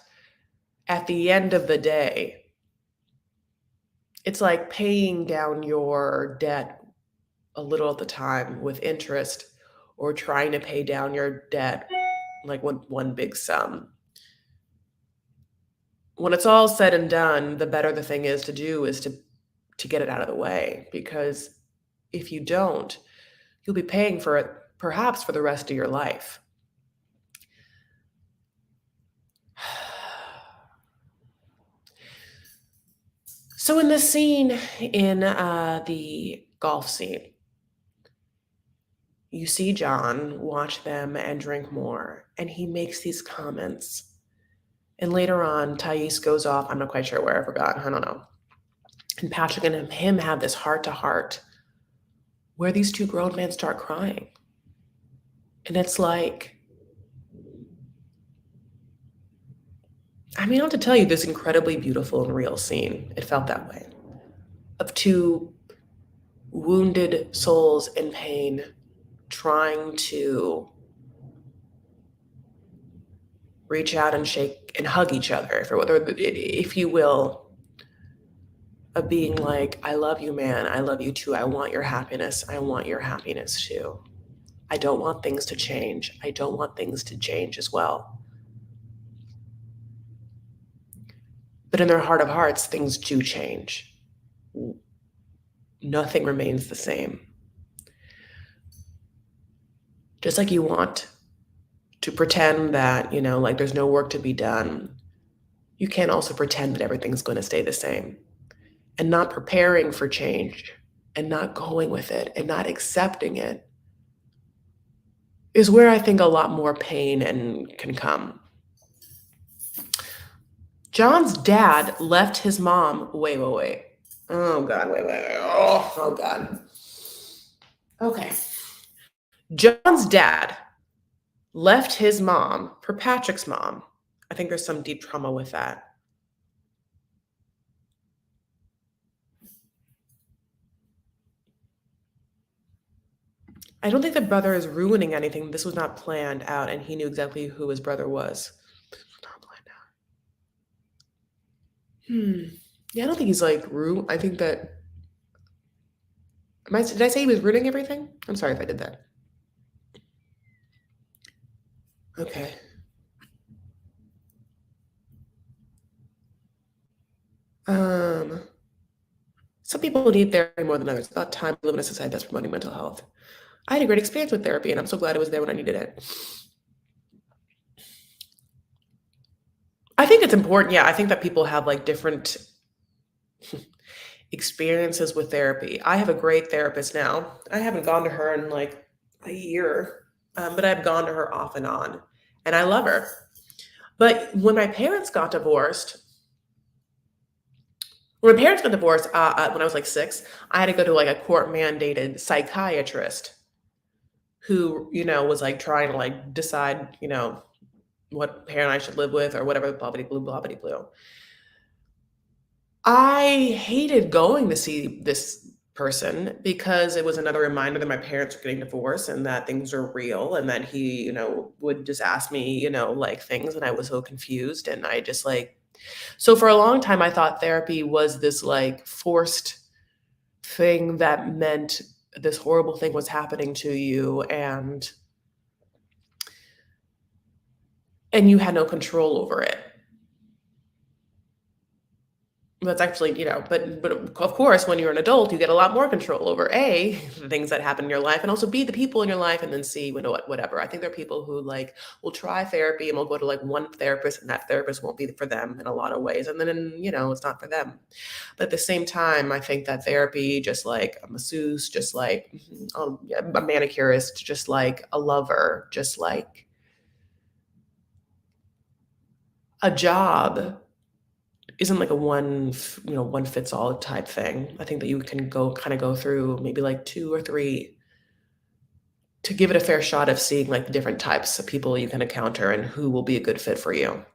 at the end of the day, it's like paying down your debt a little at the time with interest, or trying to pay down your debt like one big sum. When it's all said and done, the better the thing is to do is to get it out of the way, because if you don't, you'll be paying for it perhaps for the rest of your life. So in this scene, in the golf scene, you see John watch them and drink more, and he makes these comments. And later on, Thais goes off, I'm not quite sure where, I forgot, I don't know. And Patrick and him have this heart-to-heart where these two grown men start crying. And it's like, I mean, I have to tell you, this incredibly beautiful and real scene, it felt that way, of two wounded souls in pain trying to reach out and shake and hug each other, for whether, if you will, of being like, I love you, man. I love you too. I want your happiness. I want your happiness too. I don't want things to change. I don't want things to change as well. But in their heart of hearts, things do change. Nothing remains the same. Just like you want to pretend that, like there's no work to be done, you can't also pretend that everything's going to stay the same. And not preparing for change and not going with it and not accepting it is where I think a lot more pain can come. John's dad left his mom. Wait. Oh, God, wait. Oh, God. Okay. John's dad left his mom for Patrick's mom. I think there's some deep trauma with that. I don't think the brother is ruining anything. This was not planned out, and he knew exactly who his brother was. Not planned out. Yeah, I don't think he's like rude. I think that did I say he was ruining everything? I'm sorry if I did that. Okay. Um, some people need therapy more than others. It's about time to live in a society that's promoting mental health. I had a great experience with therapy, and I'm so glad it was there when I needed it. I think it's important. Yeah, I think that people have like different experiences with therapy. I have a great therapist now. I haven't gone to her in like a year, but I've gone to her off and on, and I love her. But when my parents got divorced, when I was like 6, I had to go to like a court mandated psychiatrist who, was like trying to like decide, what parent I should live with or whatever, blah, blah, blue, blah, blah, blue. I hated going to see this person because it was another reminder that my parents were getting divorced and that things are real and that he, would just ask me, like things and I was so confused and I just like so for a long time I thought therapy was this like forced thing that meant this horrible thing was happening to you and you had no control over it. That's actually, but of course, when you're an adult, you get a lot more control over A, the things that happen in your life, and also B, the people in your life, and then C, whatever. I think there are people who like will try therapy and will go to like one therapist, and that therapist won't be for them in a lot of ways, and then it's not for them. But at the same time, I think that therapy, just like a masseuse, just like a manicurist, just like a lover, just like a job isn't like a one fits all type thing. I think that you can go through maybe like 2 or 3 to give it a fair shot of seeing like the different types of people you can encounter and who will be a good fit for you.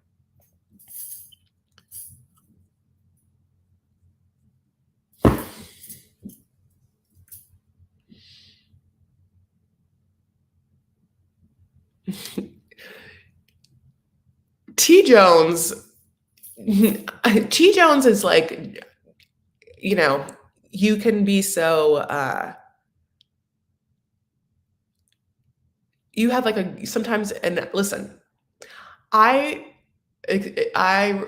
T Jones T Jones is like, you know, you can be so you have like a sometimes and listen, I I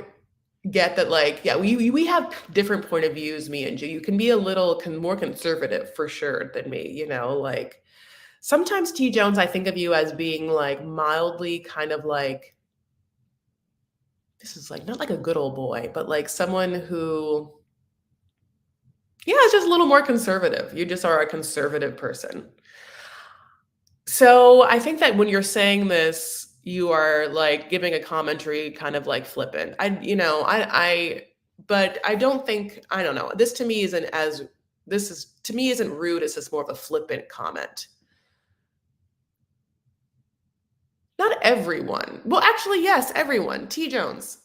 get that like yeah we have different point of views, me and you can be a little more conservative for sure than me, like sometimes T Jones I think of you as being like mildly kind of like this is like not like a good old boy but like someone who yeah is just a little more conservative. You just are a conservative person. So I think that when you're saying this, you are like giving a commentary kind of like flippant. But I don't think, I don't know. This is to me isn't rude. It's just more of a flippant comment. Not everyone. Well, actually, yes, everyone. T Jones.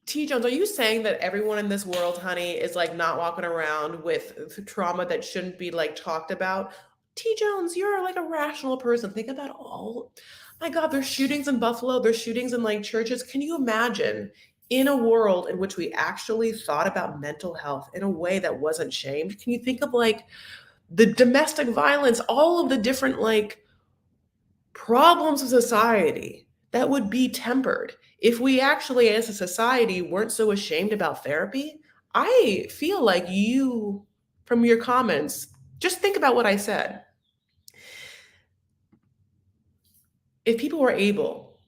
T Jones, are you saying that everyone in this world, honey, is like not walking around with trauma that shouldn't be like talked about? T Jones, you're like a rational person. Think about all. My God, there's shootings in Buffalo. There's shootings in like churches. Can you imagine in a world in which we actually thought about mental health in a way that wasn't shamed? Can you think of like the domestic violence, all of the different like problems of society that would be tempered if we actually as a society weren't so ashamed about therapy? I feel like you from your comments, just think about what I said. If people were able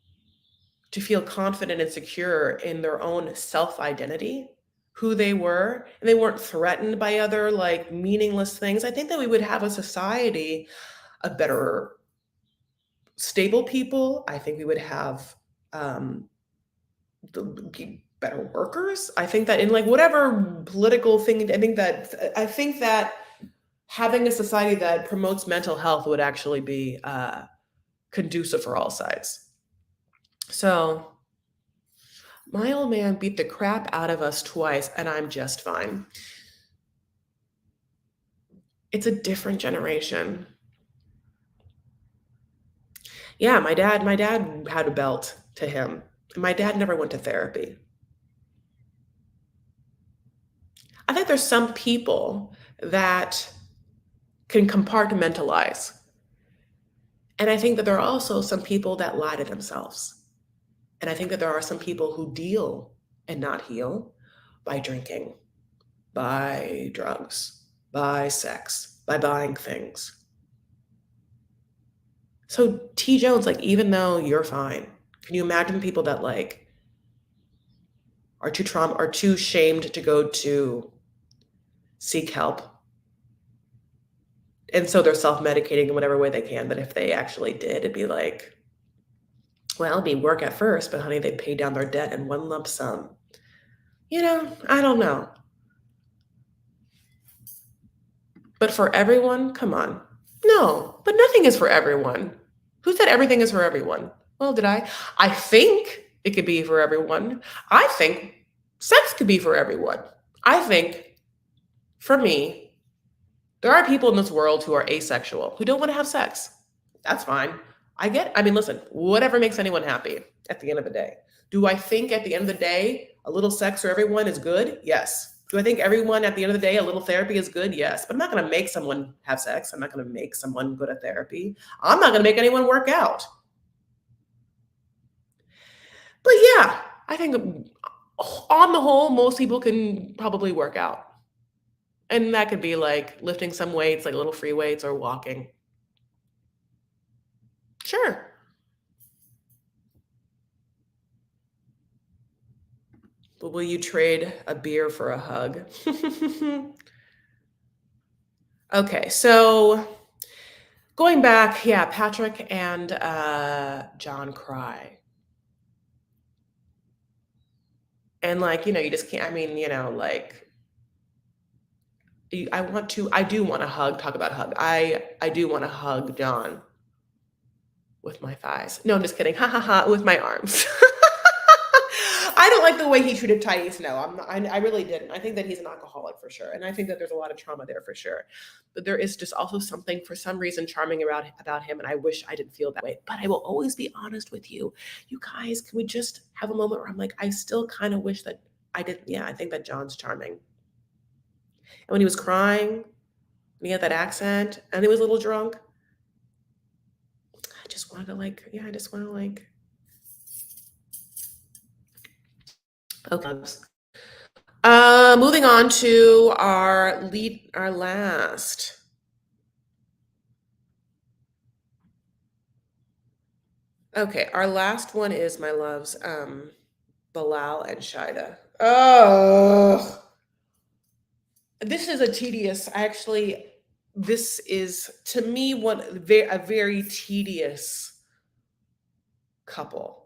to feel confident and secure in their own self-identity, who they were, and they weren't threatened by other like meaningless things, I think that we would have a society, a better stable people. I think we would have um, be better workers. I think that in like whatever political thing, I think that having a society that promotes mental health would actually be conducive for all sides. So my old man beat the crap out of us twice, and I'm just fine. It's a different generation. Yeah, my dad had a belt to him. My dad never went to therapy. I think there's some people that can compartmentalize. And I think that there are also some people that lie to themselves. And I think that there are some people who deal and not heal by drinking, by drugs, by sex, by buying things. So T. Jones, like, even though you're fine, can you imagine people that like are too shamed to go to seek help? And so they're self-medicating in whatever way they can. But if they actually did, it'd be like, well, it'd be work at first, but honey, they pay down their debt in one lump sum. I don't know. But for everyone, come on. No, but nothing is for everyone. Who said everything is for everyone? Well, did I? I think it could be for everyone. I think sex could be for everyone. I think, for me, there are people in this world who are asexual, who don't want to have sex. That's fine. I mean, listen, whatever makes anyone happy at the end of the day. Do I think at the end of the day, a little sex for everyone is good? Yes. Do I think everyone at the end of the day, a little therapy is good? Yes. But I'm not going to make someone have sex. I'm not going to make someone go to therapy. I'm not going to make anyone work out. But yeah, I think on the whole, most people can probably work out. And that could be like lifting some weights, like little free weights, or walking. Sure. But will you trade a beer for a hug? Okay, so going back, yeah, Patrick and John cry. And like, you just can't, I mean, like, I do want to hug, talk about hug. I do want to hug John with my thighs. No, I'm just kidding. Ha ha ha, with my arms. I don't like the way he treated Thais. No, I really didn't. I think that he's an alcoholic for sure. And I think that there's a lot of trauma there for sure. But there is just also something, for some reason, charming about him. And I wish I didn't feel that way. But I will always be honest with you. You guys, can we just have a moment where I'm like, I still kind of wish that I did. Yeah, I think that John's charming. And when he was crying, and he had that accent, and he was a little drunk, I just wanted to like, yeah, I just want to like, okay. Moving on to our last. Okay, our last one is, my loves, Bilal and Shaeeda. Oh, this is a tedious. This is, to me, a very tedious couple.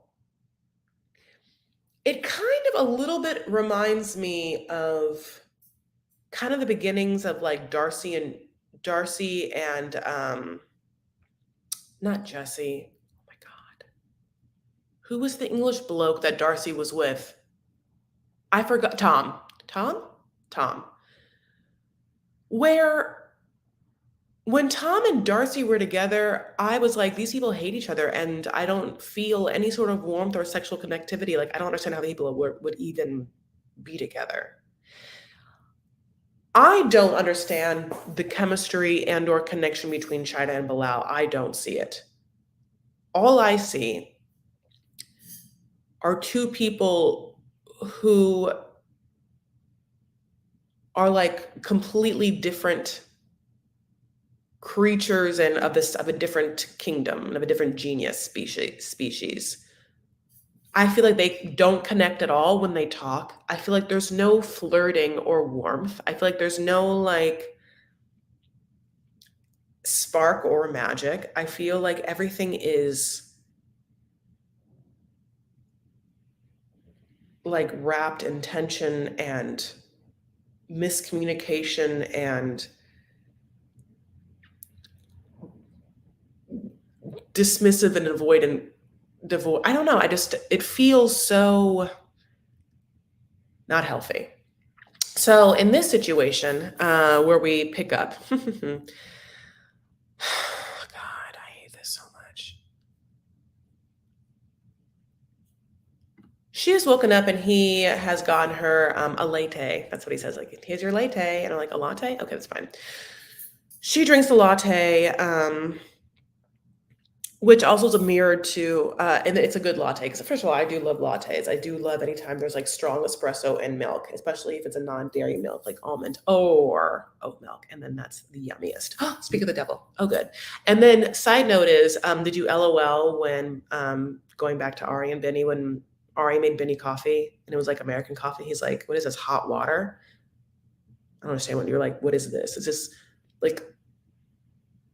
It kind of a little bit reminds me of kind of the beginnings of like Darcy and not Jesse. Oh my God. Who was the English bloke that Darcy was with? I forgot. Tom. Tom? Tom. Where when Tom and Darcy were together, I was like, these people hate each other, and I don't feel any sort of warmth or sexual connectivity. Like, I don't understand how people would even be together. I don't understand the chemistry and or connection between Shaeeda and Bilal. I don't see it. All I see are two people who are like completely different creatures and of a different kingdom and of a different genius species. I feel like they don't connect at all when they talk. I feel like there's no flirting or warmth. I feel like there's no like spark or magic. I feel like everything is like wrapped in tension and miscommunication and dismissive and avoidant. I don't know. It feels so not healthy. So in this situation, where we pick up, God, I hate this so much. she has woken up and he has gotten her a latte. That's what he says. Like, here's your latte. And I'm like, a latte? Okay, that's fine. She drinks the latte, which also is a mirror to, and it's a good latte. Because first of all, I do love lattes. I do love anytime there's like strong espresso and milk, especially if it's a non-dairy milk, like almond or oat milk. And then that's the yummiest. Speak of the devil. Oh, good. And then side note is, did you LOL when, going back to Ari and Benny, when Ari made Benny coffee and it was like American coffee? He's like, what is this, hot water? I don't understand what you're like, what is this? Is this like,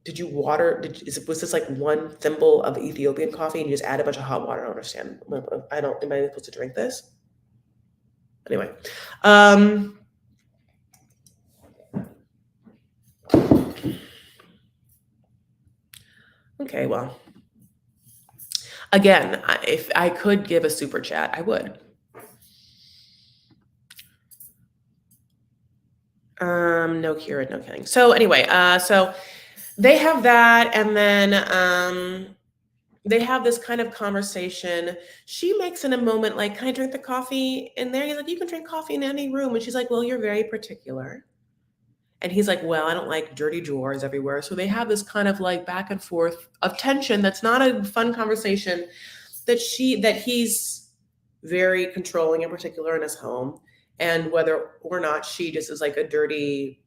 did you water? Was this like one thimble of Ethiopian coffee and you just add a bunch of hot water? I don't understand. Am I supposed to drink this? Anyway. Okay, well. Again, if I could give a super chat, I would. No Kira, no killing. So anyway, so they have that, and then they have this kind of conversation. She makes in a moment like, can I drink the coffee in there? He's like, you can drink coffee in any room. And she's like, well, you're very particular. And he's like, well, I don't like dirty drawers everywhere. So they have this kind of like back and forth of tension. That's not a fun conversation, that he's very controlling and particular in his home. And whether or not she just is like a dirty,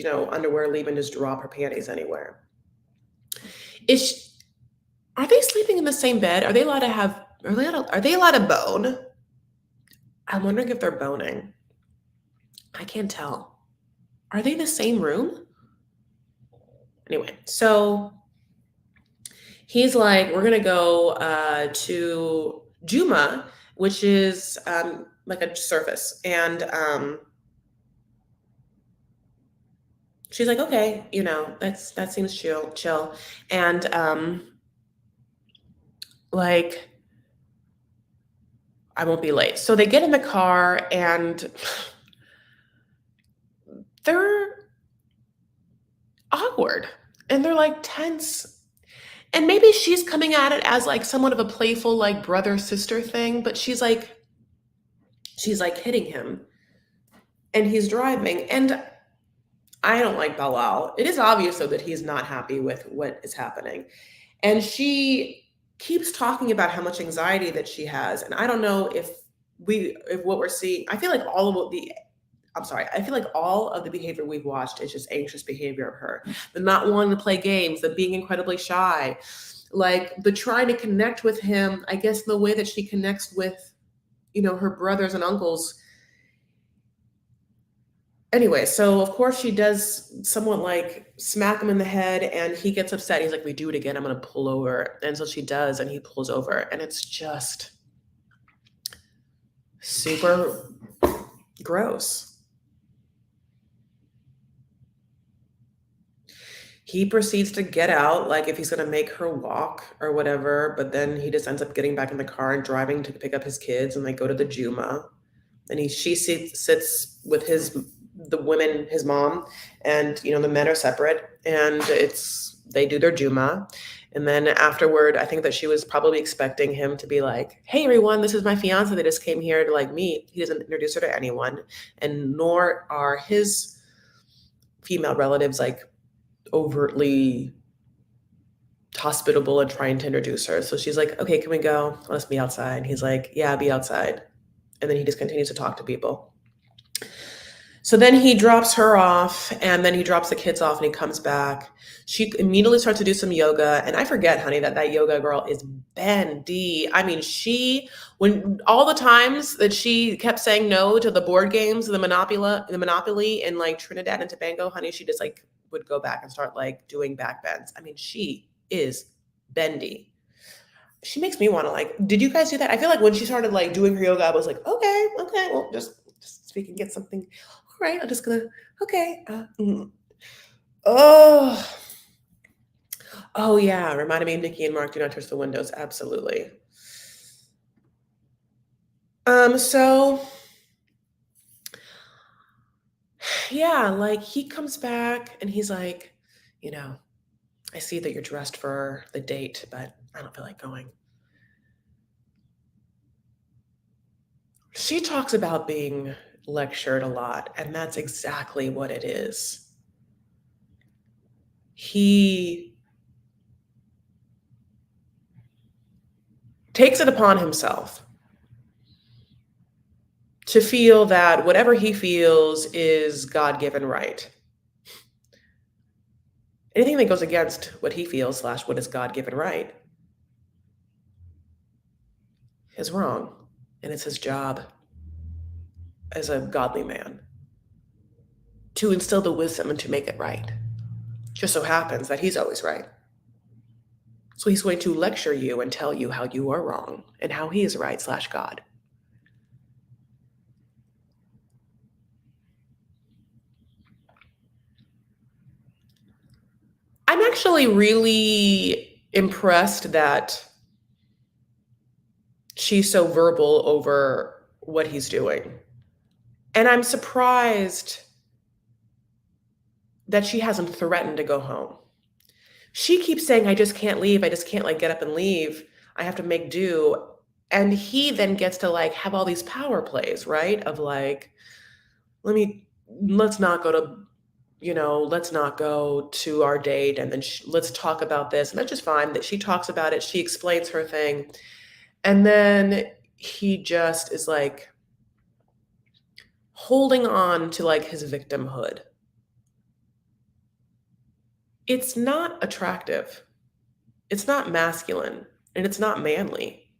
underwear leaving just drop her panties anywhere. Are they sleeping in the same bed? Are they allowed to bone? I'm wondering if they're boning. I can't tell. Are they in the same room? Anyway, so he's like, we're gonna go to Juma, which is like a service, and she's like, okay, that seems chill, and like, I won't be late. So they get in the car and they're awkward and they're like tense. And maybe she's coming at it as like somewhat of a playful like brother sister thing, but she's like hitting him and he's driving. And I don't like Bilal. It is obvious though that he's not happy with what is happening. And she keeps talking about how much anxiety that she has. And I don't know if what we're seeing, I feel like all of the behavior we've watched is just anxious behavior of her. The not wanting to play games, the being incredibly shy, like the trying to connect with him, I guess, in the way that she connects with, her brothers and uncles. Anyway, so of course she does somewhat like smack him in the head and he gets upset. He's like, we do it again, I'm going to pull over. And so she does, and he pulls over, and it's just super gross. He proceeds to get out, like if he's going to make her walk or whatever, but then he just ends up getting back in the car and driving to pick up his kids, and they go to the Juma. And she sits with the women, his mom, and the men are separate, and they do their Juma. And then afterward, I think that she was probably expecting him to be like, hey everyone, this is my fiance that just came here to like meet. He doesn't introduce her to anyone, and nor are his female relatives like overtly hospitable and trying to introduce her. So she's like, okay, can we go? Let's be outside. And he's like, yeah, be outside. And then he just continues to talk to people. So then he drops her off, and then he drops the kids off, and he comes back. She immediately starts to do some yoga, and I forget, honey, that yoga girl is bendy. I mean, when all the times that she kept saying no to the board games, the Monopoly in like Trinidad and Tobago, honey, she just like would go back and start like doing back bends. I mean, she is bendy. She makes me want to like, did you guys do that? I feel like when she started like doing her yoga, I was like, okay, well, just so we can get something. All right, I'm just gonna, okay. Oh yeah, reminded me of Nikki and Mark, do not touch the windows. Absolutely. So yeah, like he comes back and he's like, I see that you're dressed for the date, but I don't feel like going. She talks about being lectured a lot, and that's exactly what it is. He takes it upon himself to feel that whatever he feels is God-given right. Anything that goes against what he feels / what is God-given right is wrong. And it's his job as a godly man to instill the wisdom and to make it right. Just so happens that he's always right. So he's going to lecture you and tell you how you are wrong and how he is right / God. I'm actually really impressed that she's so verbal over what he's doing. And I'm surprised that she hasn't threatened to go home. She keeps saying, I just can't leave. I just can't like get up and leave. I have to make do. And he then gets to like have all these power plays, right? Of like, let's not go to, let's not go to our date. And then let's talk about this. And that's just fine that she talks about it. She explains her thing. And then he just is like holding on to like his victimhood. It's not attractive. It's not masculine, and it's not manly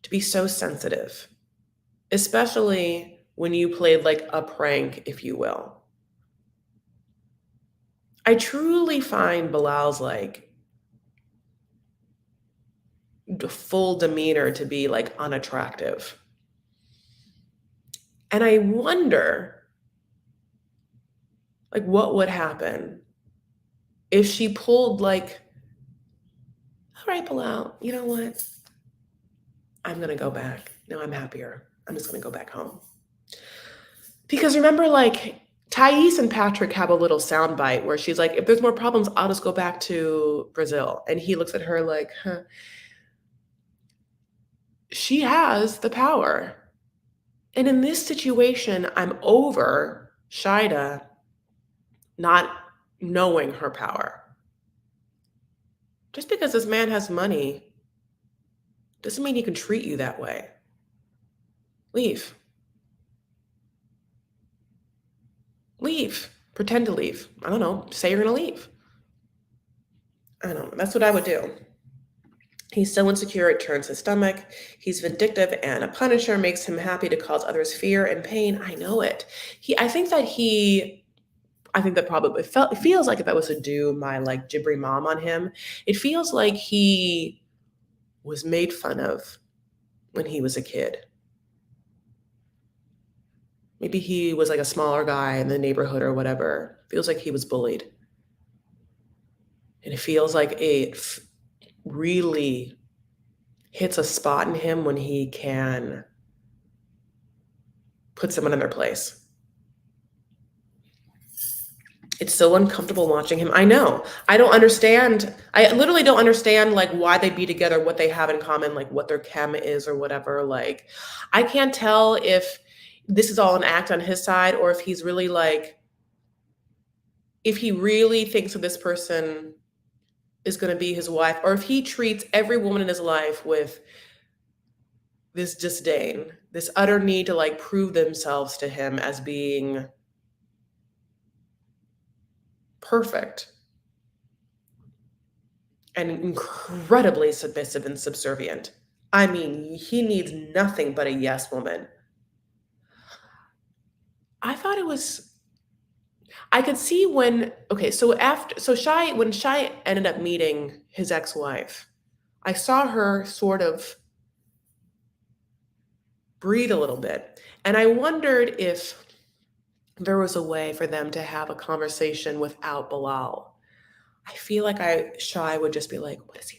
to be so sensitive, especially when you played like a prank, if you will. I truly find Bilal's like full demeanor to be like unattractive. And I wonder like what would happen if she pulled like, all right, Bilal, you know what? I'm going to go back. No, I'm happier. I'm just going to go back home. Because remember, like, Thais and Patrick have a little soundbite where she's like, if there's more problems, I'll just go back to Brazil. And he looks at her like, huh. She has the power. And in this situation, I'm over Shaeeda not knowing her power. Just because this man has money doesn't mean he can treat you that way. Leave. Leave. Pretend to leave. I don't know. Say you're going to leave. I don't know. That's what I would do. He's so insecure, it turns his stomach. He's vindictive and a punisher, makes him happy to cause others fear and pain. I know it. I think that probably it feels like if I was to do my like Jibri mom on him, it feels like he was made fun of when he was a kid. Maybe he was like a smaller guy in the neighborhood or whatever. Feels like he was bullied. And it feels like it really hits a spot in him when he can put someone in their place. It's so uncomfortable watching him. I know. I don't understand. I literally don't understand like why they'd be together, what they have in common, like what their chem is or whatever. Like, I can't tell if this is all an act on his side or if he's really like, if he really thinks that this person is going to be his wife, or if he treats every woman in his life with this disdain, this utter need to like prove themselves to him as being perfect and incredibly submissive and subservient. I mean, he needs nothing but a yes woman. I thought it was, I could see when, okay, when Shai ended up meeting his ex-wife, I saw her sort of breathe a little bit. And I wondered if there was a way for them to have a conversation without Bilal. I feel like Shai would just be like, what is he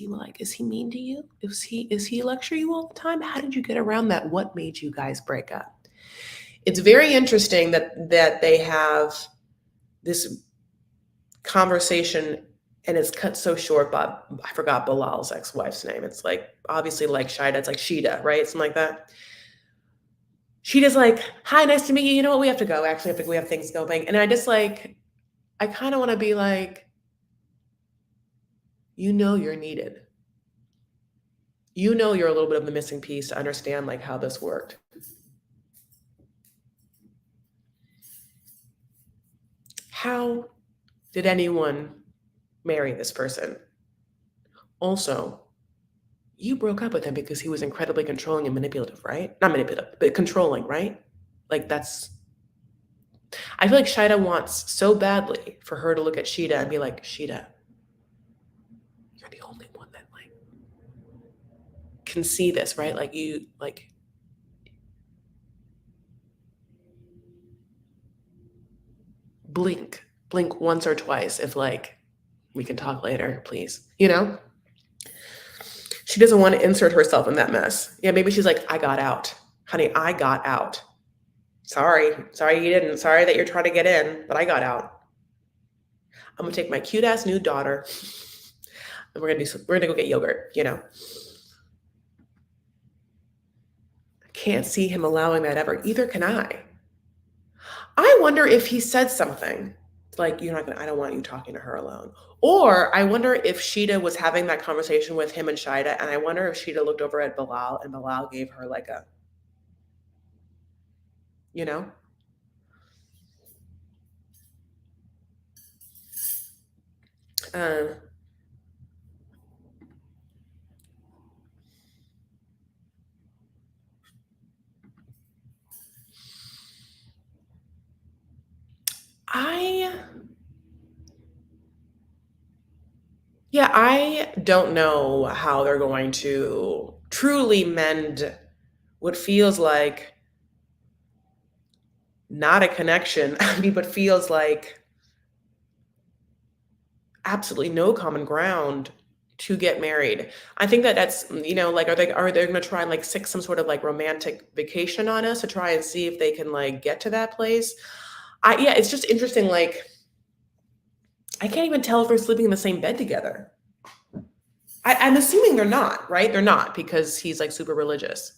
like? Is he mean to you? Is he lecture you all the time? How did you get around that? What made you guys break up? It's very interesting that they have this conversation and it's cut so short by, I forgot Bilal's ex-wife's name. It's like, obviously like Shaeeda, it's like Sheeda, right? Something like that. Sheeda's like, hi, nice to meet you. You know what? We have to go. Actually, we have things going. And I just like, I kind of want to be like, you know, you're needed. You know, you're a little bit of the missing piece to understand like how this worked. How did anyone marry this person? Also, you broke up with him because he was incredibly controlling and manipulative, right? Not manipulative, but controlling, right? Like that's, I feel like Shaeeda wants so badly for her to look at Sheeda and be like, Sheeda, you're the only one that like can see this, right? Like you, like, blink once or twice if like we can talk later, please. You know? She doesn't want to insert herself in that mess. Yeah, maybe she's like, I got out. Honey, I got out. Sorry. Sorry you didn't. Sorry that you're trying to get in, but I got out. I'm gonna take my cute ass new daughter and we're gonna go get yogurt, you know. I can't see him allowing that ever. Either can I. I wonder if he said something like, you're not gonna, I don't want you talking to her alone. Or I wonder if Sheeda was having that conversation with him and Shaeeda, and I wonder if Sheeda looked over at Bilal and Bilal gave her like a, you know? Uh, I, yeah, I don't know how they're going to truly mend what feels like not a connection, I mean, but feels like absolutely no common ground to get married. I think that that's, you know, like, are they going to try and like stick some sort of like romantic vacation on us to try and see if they can like get to that place? Yeah, it's just interesting. Like, I can't even tell if they're sleeping in the same bed together. I'm assuming they're not, right? They're not because he's like super religious.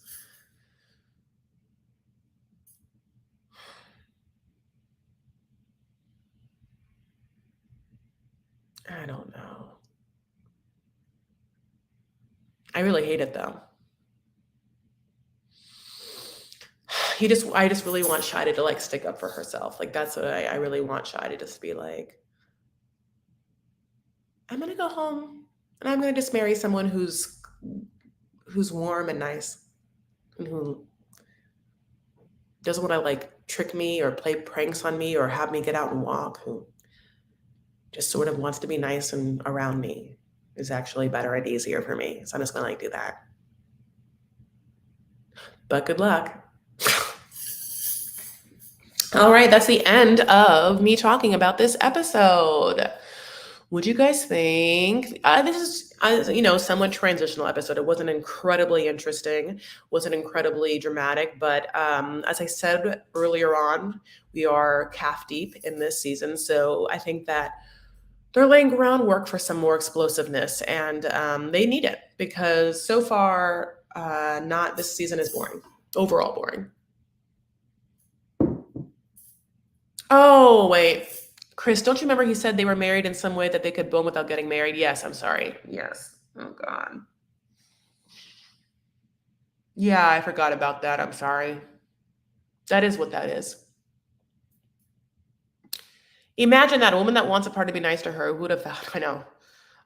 I don't know. I really hate it though. I just really want Shida to like stick up for herself. Like that's what I really want Shida to just be like, I'm gonna go home and I'm gonna just marry someone who's warm and nice and who doesn't want to like trick me or play pranks on me or have me get out and walk, who just sort of wants to be nice and around me is actually better and easier for me. So I'm just gonna like do that. But good luck. All right, that's the end of me talking about this episode. What do you guys think? This is, you know, somewhat transitional episode. It wasn't incredibly interesting, wasn't incredibly dramatic, but as I said earlier on, we are calf deep in this season, so I think that they're laying groundwork for some more explosiveness, and they need it because so far, not this season is boring, overall boring. Oh, wait. Chris, don't you remember he said they were married in some way that they could bone without getting married? Yes, I'm sorry. Yes. Oh, God. Yeah, I forgot about that. I'm sorry. That is what that is. Imagine that, a woman that wants a partner to be nice to her. Who would have thought? I know.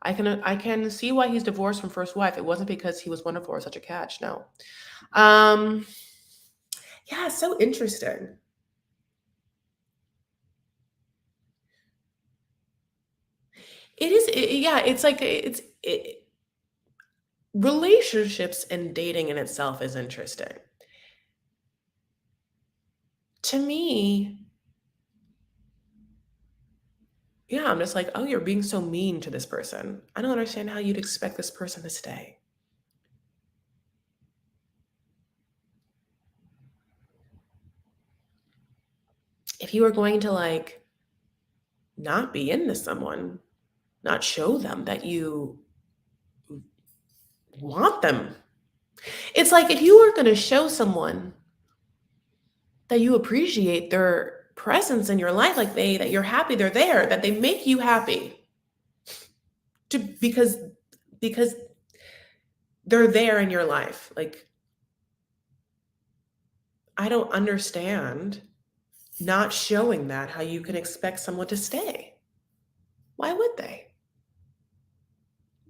I can see why he's divorced from first wife. It wasn't because he was wonderful or such a catch. No. Um. Yeah, so interesting. Yeah, it's like relationships and dating in itself is interesting. To me, yeah, I'm just like, oh, you're being so mean to this person. I don't understand how you'd expect this person to stay. If you were going to like not be into someone, not show them that you want them. It's like if you were going to show someone that you appreciate their presence in your life, like that you're happy they're there, that they make you happy because they're there in your life. Like, I don't understand not showing that, how you can expect someone to stay. Why would they?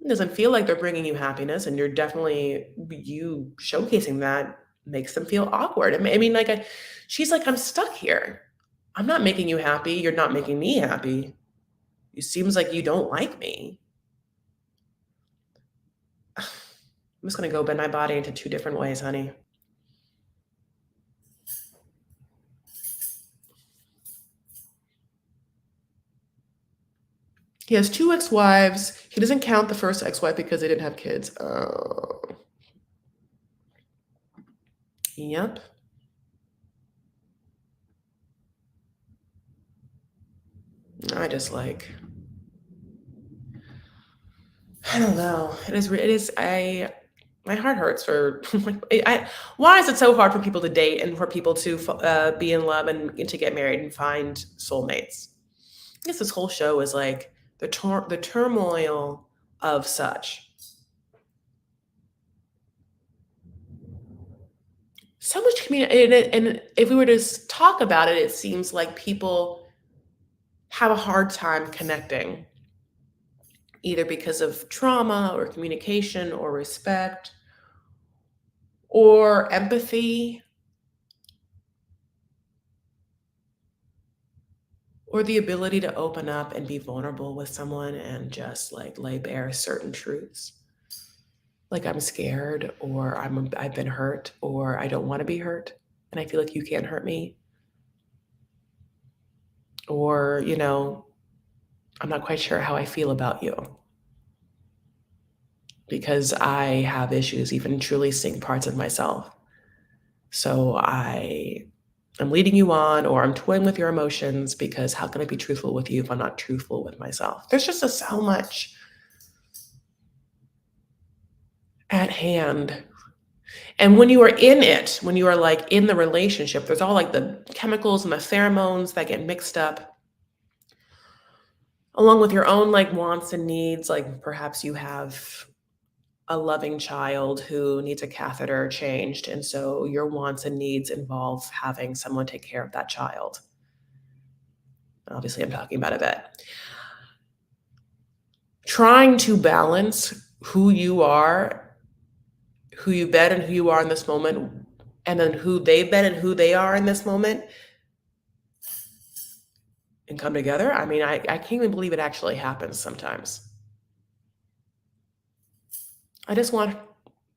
It doesn't feel like they're bringing you happiness, and you're definitely, you showcasing that makes them feel awkward. I mean, like, she's like, I'm stuck here. I'm not making you happy. You're not making me happy. It seems like you don't like me. I'm just going to go bend my body into two different ways, honey. He has 2 ex-wives. He doesn't count the first ex-wife because they didn't have kids. Oh. Yep. I just like, I don't know. My heart hurts for, why is it so hard for people to date and for people to be in love and to get married and find soulmates? I guess this whole show is like the turmoil of such. So much community, and if we were to talk about it, it seems like people have a hard time connecting, either because of trauma or communication or respect or empathy or the ability to open up and be vulnerable with someone and just like lay bare certain truths. Like, I'm scared, or I've been hurt, or I don't want to be hurt, and I feel like you can't hurt me. Or, I'm not quite sure how I feel about you because I have issues even truly seeing parts of myself. So I'm leading you on, or I'm toying with your emotions, because how can I be truthful with you if I'm not truthful with myself? There's just so much at hand. And when you are in it, when you are like in the relationship, there's all like the chemicals and the pheromones that get mixed up, along with your own like wants and needs. Like, perhaps you have a loving child who needs a catheter changed, and so your wants and needs involve having someone take care of that child. Obviously, I'm talking about Yvette. Trying to balance who you are, who you've been and who you are in this moment, and then who they've been and who they are in this moment, and come together. I mean, I can't even believe it actually happens sometimes. I just want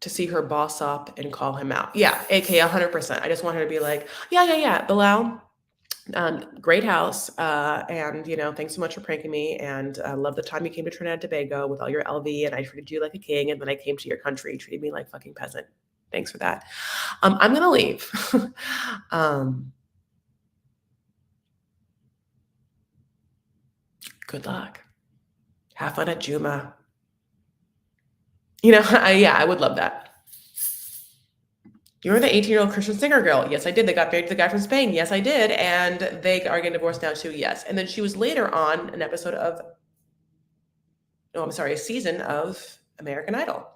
to see her boss up and call him out. Yeah, AK 100%. I just want her to be like, yeah, Bilal, great house. And, thanks so much for pranking me. And I love the time you came to Trinidad and Tobago with all your LV, and I treated you like a king. And then I came to your country, you treated me like fucking peasant. Thanks for that. I'm going to leave. Good luck. Have fun at Juma. I would love that. You're the 18-year-old Christian singer girl. Yes, I did. They got married to the guy from Spain. Yes, I did. And they are getting divorced now too. Yes. And then she was later on an episode of, a season of American Idol.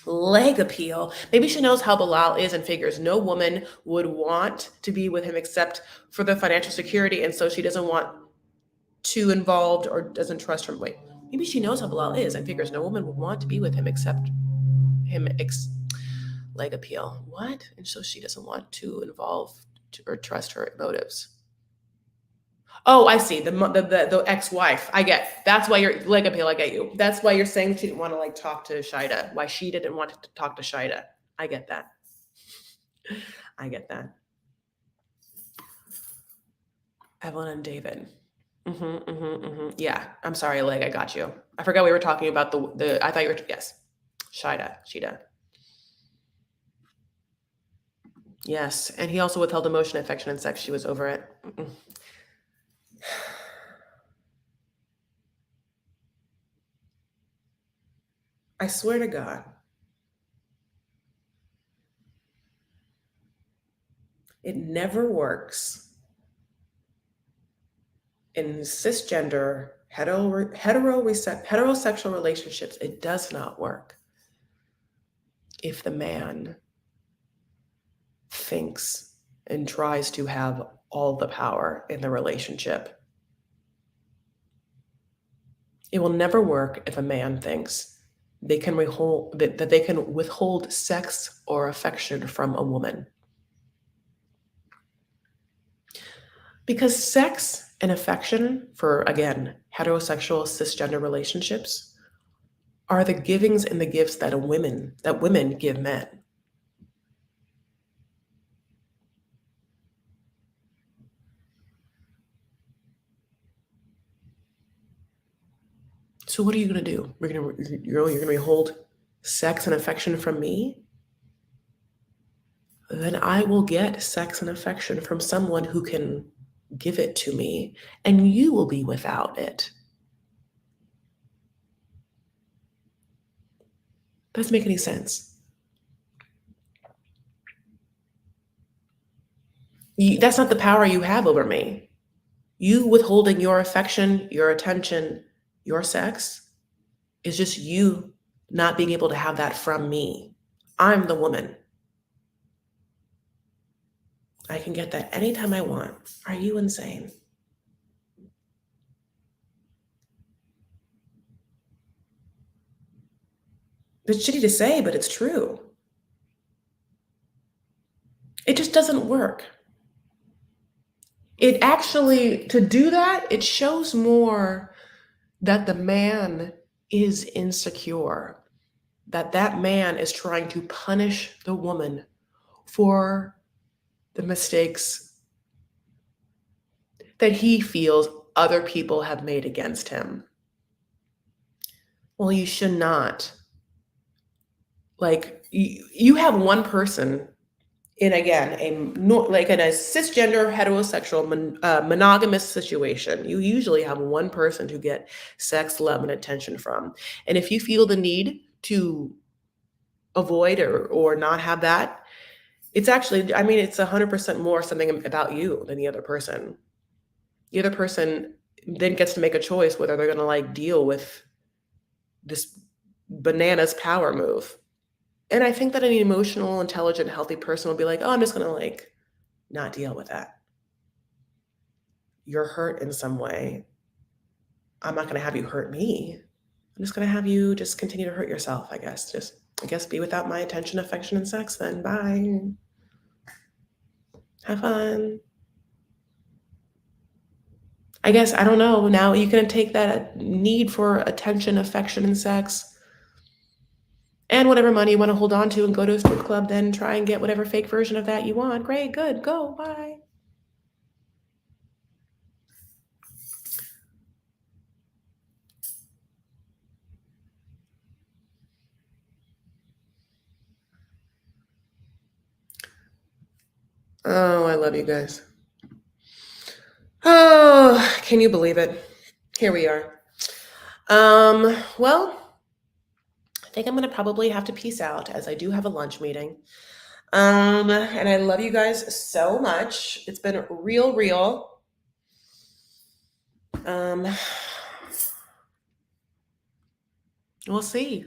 Leg appeal. Maybe she knows how Bilal is and figures no woman would want to be with him except for the financial security. And so she doesn't want too involved or doesn't trust her. Wait, maybe she knows how Bilal is and figures no woman would want to be with him except him. Leg appeal. What? And so she doesn't want to involve or trust her motives. Oh, I see. The ex-wife. I get. That's why you're leg appeal. I get you. That's why you're saying she didn't want to like talk to Shaeeda. Why she didn't want to talk to Shaeeda. I get that. I get that. Evelyn and David. Yeah. I'm sorry, leg. I got you. I forgot we were talking about the. I thought you were. Yes. Shaeeda. Yes. And he also withheld emotion, affection, and sex. She was over it. I swear to God, it never works in cisgender heterosexual relationships. It does not work if the man thinks and tries to have all the power in the relationship. It will never work if a man thinks they can that they can withhold sex or affection from a woman. Because sex and affection for, again, heterosexual cisgender relationships are the givings and the gifts that women give men. So what are you going to do? You're going to withhold sex and affection from me? Then I will get sex and affection from someone who can give it to me, and you will be without it. Doesn't make any sense. That's not the power you have over me. You withholding your affection, your attention, your sex is just you not being able to have that from me. I'm the woman. I can get that anytime I want. Are you insane? It's shitty to say, but it's true. It just doesn't work. It actually, to do that, it shows more that the man is insecure, that man is trying to punish the woman for the mistakes that he feels other people have made against him. Well, you should not. Like, you have one person in, again, in a cisgender heterosexual monogamous situation. You usually have one person to get sex, love, and attention from. And if you feel the need to avoid or not have that, it's actually, I mean, it's 100% more something about you than the other person. The other person then gets to make a choice whether they're going to deal with this bananas power move. And I think that an emotional, intelligent, healthy person will be like, oh, I'm just going to not deal with that. You're hurt in some way. I'm not going to have you hurt me. I'm just going to have you just continue to hurt yourself, I guess. I guess be without my attention, affection, and sex then. Bye. Have fun. I guess, I don't know. Now you can take that need for attention, affection, and sex and whatever money you want to hold on to and go to a strip club, then try and get whatever fake version of that you want. Great, good, go, bye. Oh, I love you guys. Oh, can you believe it? Here we are. Well, I think I'm going to probably have to peace out as I do have a lunch meeting. And I love you guys so much. It's been real. We'll see.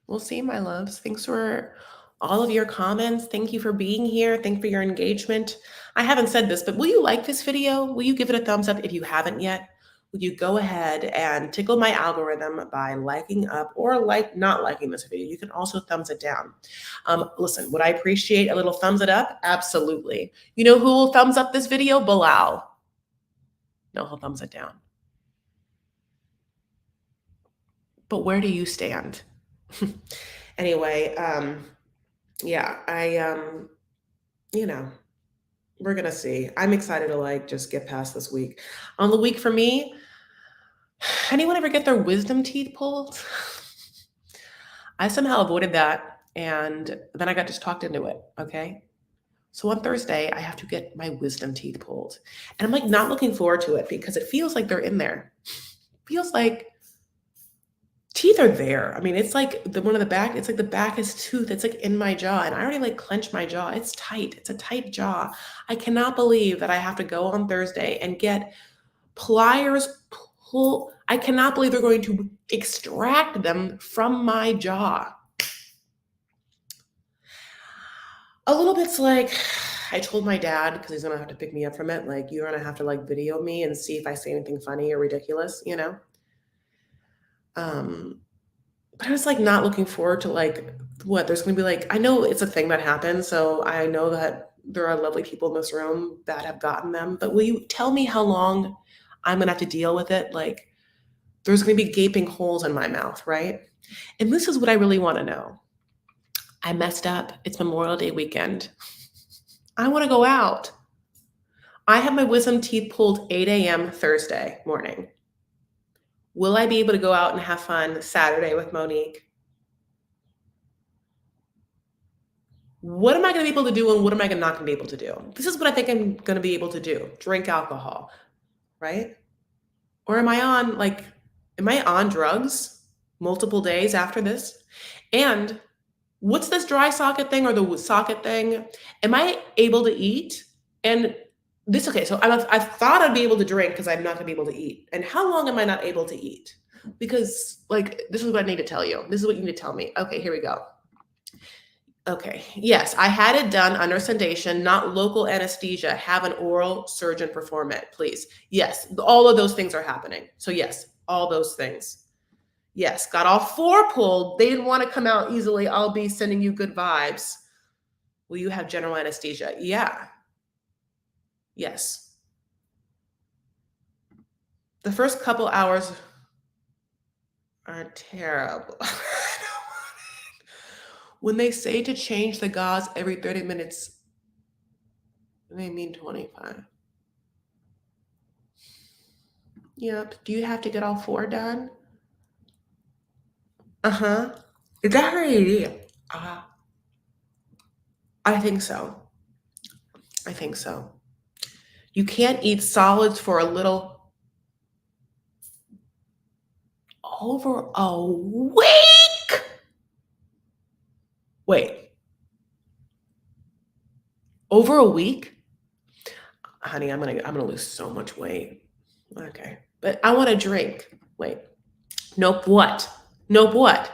We'll see, my loves. Thanks for all of your comments. Thank you for being here. Thank you for your engagement. I haven't said this, but will you like this video? Will you give it a thumbs up if you haven't yet? Will you go ahead and tickle my algorithm by liking up or not liking this video? You can also thumbs it down. Listen, would I appreciate a little thumbs it up? Absolutely. You know who will thumbs up this video? Bilal. No, he'll thumbs it down. But where do you stand? Anyway, yeah, we're gonna see. I'm excited to just get past this week. On the week for me, anyone ever get their wisdom teeth pulled? I somehow avoided that, and then I got just talked into it, okay? So on Thursday, I have to get my wisdom teeth pulled. And I'm not looking forward to it because it feels like they're in there. Feels like teeth are there. I mean, it's like one of the back, it's like the back is tooth. It's like in my jaw. And I already like clench my jaw. It's tight. It's a tight jaw. I cannot believe that I have to go on Thursday and get pliers pull. I cannot believe they're going to extract them from my jaw. A little bit's like, I told my dad, because he's gonna have to pick me up from it, like, you're gonna have to like video me and see if I say anything funny or ridiculous, you know? But I was like not looking forward to like what there's gonna be like, I know it's a thing that happens, so I know that there are lovely people in this room that have gotten them, but will you tell me how long I'm gonna have to deal with it? Like, there's gonna be gaping holes in my mouth, right? And this is what I really wanna know. I messed up. It's Memorial Day weekend. I wanna go out. I have my wisdom teeth pulled 8 a.m. Thursday morning. Will I be able to go out and have fun Saturday with Monique? What am I going to be able to do and what am I not going to be able to do? This is what I think I'm going to be able to do. Drink alcohol, right? Or am I on drugs multiple days after this? And what's this dry socket thing or the socket thing? Am I able to eat? And this, okay, so I thought I'd be able to drink because I'm not going to be able to eat. And how long am I not able to eat? Because like, this is what I need to tell you. This is what you need to tell me. Okay, here we go. Okay, yes, I had it done under sedation, not local anesthesia. Have an oral surgeon perform it, please. Yes, all of those things are happening. So yes, all those things. Yes, got all 4 pulled. They didn't want to come out easily. I'll be sending you good vibes. Will you have general anesthesia? Yeah. Yes. The first couple hours are terrible. I don't want it. When they say to change the gauze every 30 minutes, they mean 25. Yep. Do you have to get all 4 done? Uh-huh. Is that her idea? I think so. I think so. You can't eat solids for a little over a week. Wait. Over a week? Honey, I'm gonna lose so much weight. Okay. But I want to drink. Wait. Nope, what? Nope, what?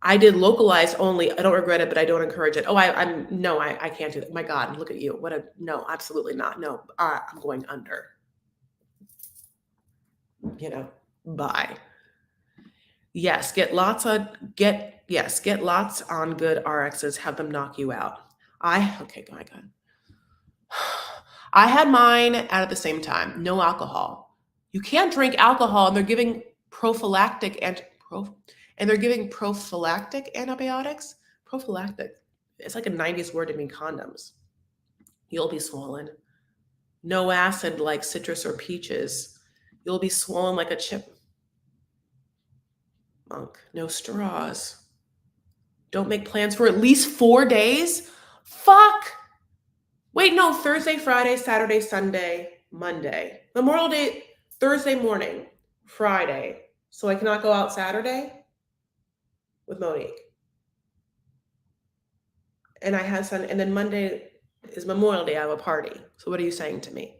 I did localized only. I don't regret it, but I don't encourage it. Oh, I can't do that. My God, look at you. No, absolutely not. No, I'm going under. Bye. Yes, get lots on good RXs, have them knock you out. Okay, my God. I had mine out at the same time. No alcohol. You can't drink alcohol, and they're giving prophylactic antibiotics. Prophylactic. It's like a 90s word to mean condoms. You'll be swollen. No acid like citrus or peaches. You'll be swollen like a chipmunk. No straws. Don't make plans for at least 4 days? Fuck! Wait, no, Thursday, Friday, Saturday, Sunday, Monday. Memorial Day, Thursday morning, Friday. So I cannot go out Saturday with Monique. And and then Monday is Memorial Day, I have a party. So what are you saying to me?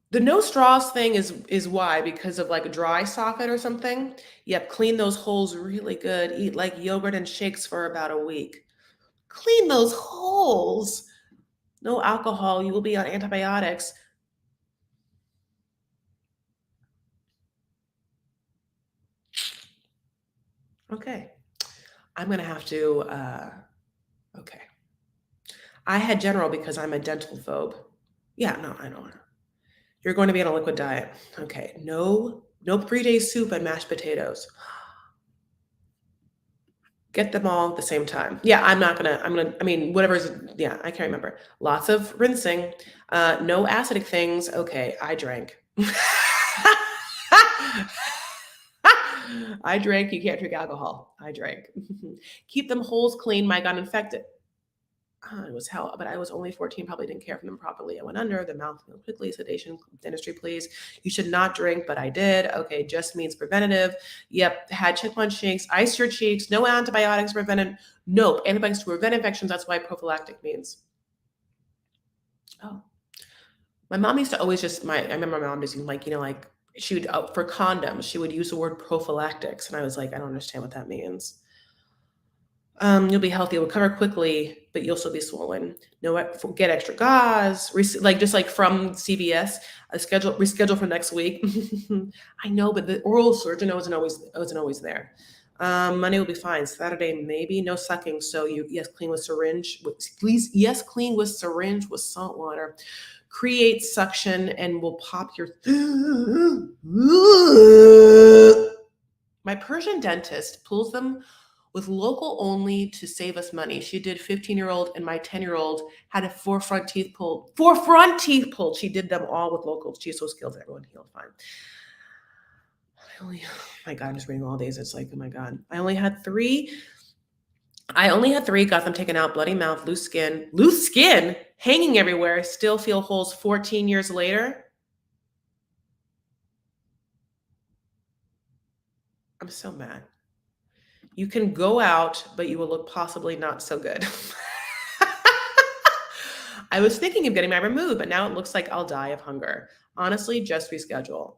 The no straws thing is why, because of like a dry socket or something. Yep, clean those holes really good. Eat like yogurt and shakes for about a week. Clean those holes. No alcohol. You will be on antibiotics. Okay. I'm going to have to, okay. I had general because I'm a dental phobe. Yeah, no, I don't. You're going to be on a liquid diet. Okay. No 3-day soup and mashed potatoes. Get them all at the same time. Yeah, I mean, whatever's, yeah, I can't remember. Lots of rinsing. No acidic things. Okay, I drank. I drank. You can't drink alcohol. I drank. Keep them holes clean. My got infected. It was hell, but I was only 14, probably didn't care for them properly. I went under, the mouth moved quickly, sedation, dentistry, please. You should not drink, but I did. Okay, just means preventative. Yep, had chip on cheeks, ice your cheeks, no antibiotics prevented. Nope, antibiotics to prevent infections. That's why prophylactic means. Oh, my mom used to always I remember my mom using like she would, for condoms, she would use the word prophylactics. And I was like, I don't understand what that means. You'll be healthy. It'll recover quickly, but you'll still be swollen. No, get extra gauze. Just like from CVS, reschedule for next week. I know, but the oral surgeon wasn't always there. Monday will be fine. Saturday maybe no sucking. So clean with syringe. Please, yes, clean with syringe with salt water. Create suction and will pop your. My Persian dentist pulls them with local only to save us money. She did 15-year-old and my 10-year-old had a four front teeth pulled. She did them all with locals. She's so skilled. Everyone healed fine. Oh my God, I'm just reading all these. It's like, oh my God. I only had three, got them taken out, bloody mouth, loose skin, hanging everywhere, still feel holes 14 years later. I'm so mad. You can go out, but you will look possibly not so good. I was thinking of getting mine removed, but now it looks like I'll die of hunger. Honestly, just reschedule.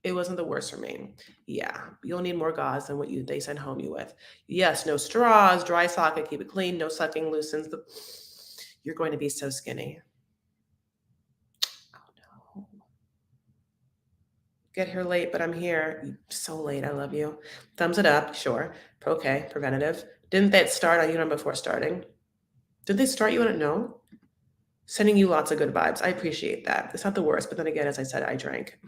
It wasn't the worst for me. Yeah, you'll need more gauze than what they send home you with. Yes, no straws, dry socket, keep it clean, no sucking loosens the. You're going to be so skinny. Oh no. Get here late, but I'm here. So late, I love you. Thumbs it up, sure. Okay, preventative. Didn't that start on you before starting? Did they start you on it? No. Sending you lots of good vibes. I appreciate that. It's not the worst, but then again, as I said, I drank.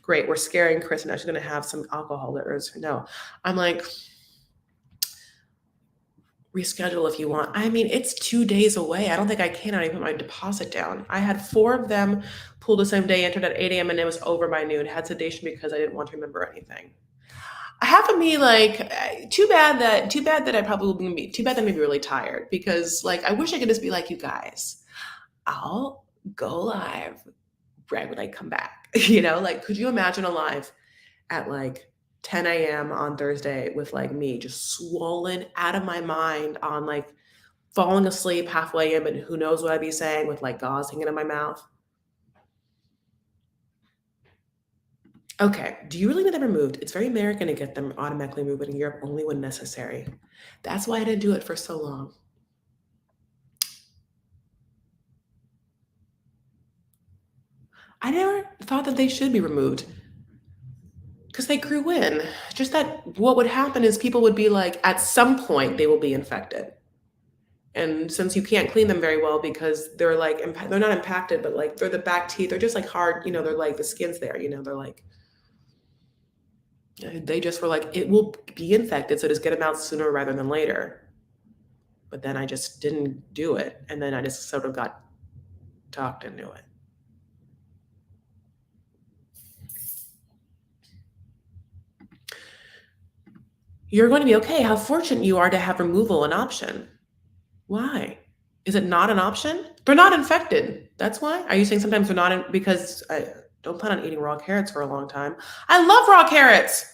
Great, we're scaring Chris, and now she's going to have some alcohol that urges her. No, I'm like, reschedule if you want. I mean, it's 2 days away. I don't think I can. I put my deposit down. I had 4 of them pulled the same day, entered at 8 a.m., and it was over by noon. Had sedation because I didn't want to remember anything. Half of me like, too bad that I probably would be, too bad that made me really tired, because like, I wish I could just be like, you guys, I'll go live right when I come back. Like, could you imagine a live at like 10 a.m. on Thursday with like me just swollen out of my mind on like falling asleep halfway in, but who knows what I'd be saying with like gauze hanging in my mouth. Okay, do you really need them removed? It's very American to get them automatically removed in Europe only when necessary. That's why I didn't do it for so long. I never thought that they should be removed because they grew in. Just that what would happen is people would be like, at some point, they will be infected. And since you can't clean them very well because they're like, they're not impacted, but like they're the back teeth, they're just like hard, they're like the skin's there, they're like, they just were like, it will be infected, so just get them out sooner rather than later. But then I just didn't do it. And then I just sort of got talked into it. You're going to be okay. How fortunate you are to have removal an option. Why? Is it not an option? They're not infected. That's why? Are you saying sometimes they're not because I don't plan on eating raw carrots for a long time. I love raw carrots.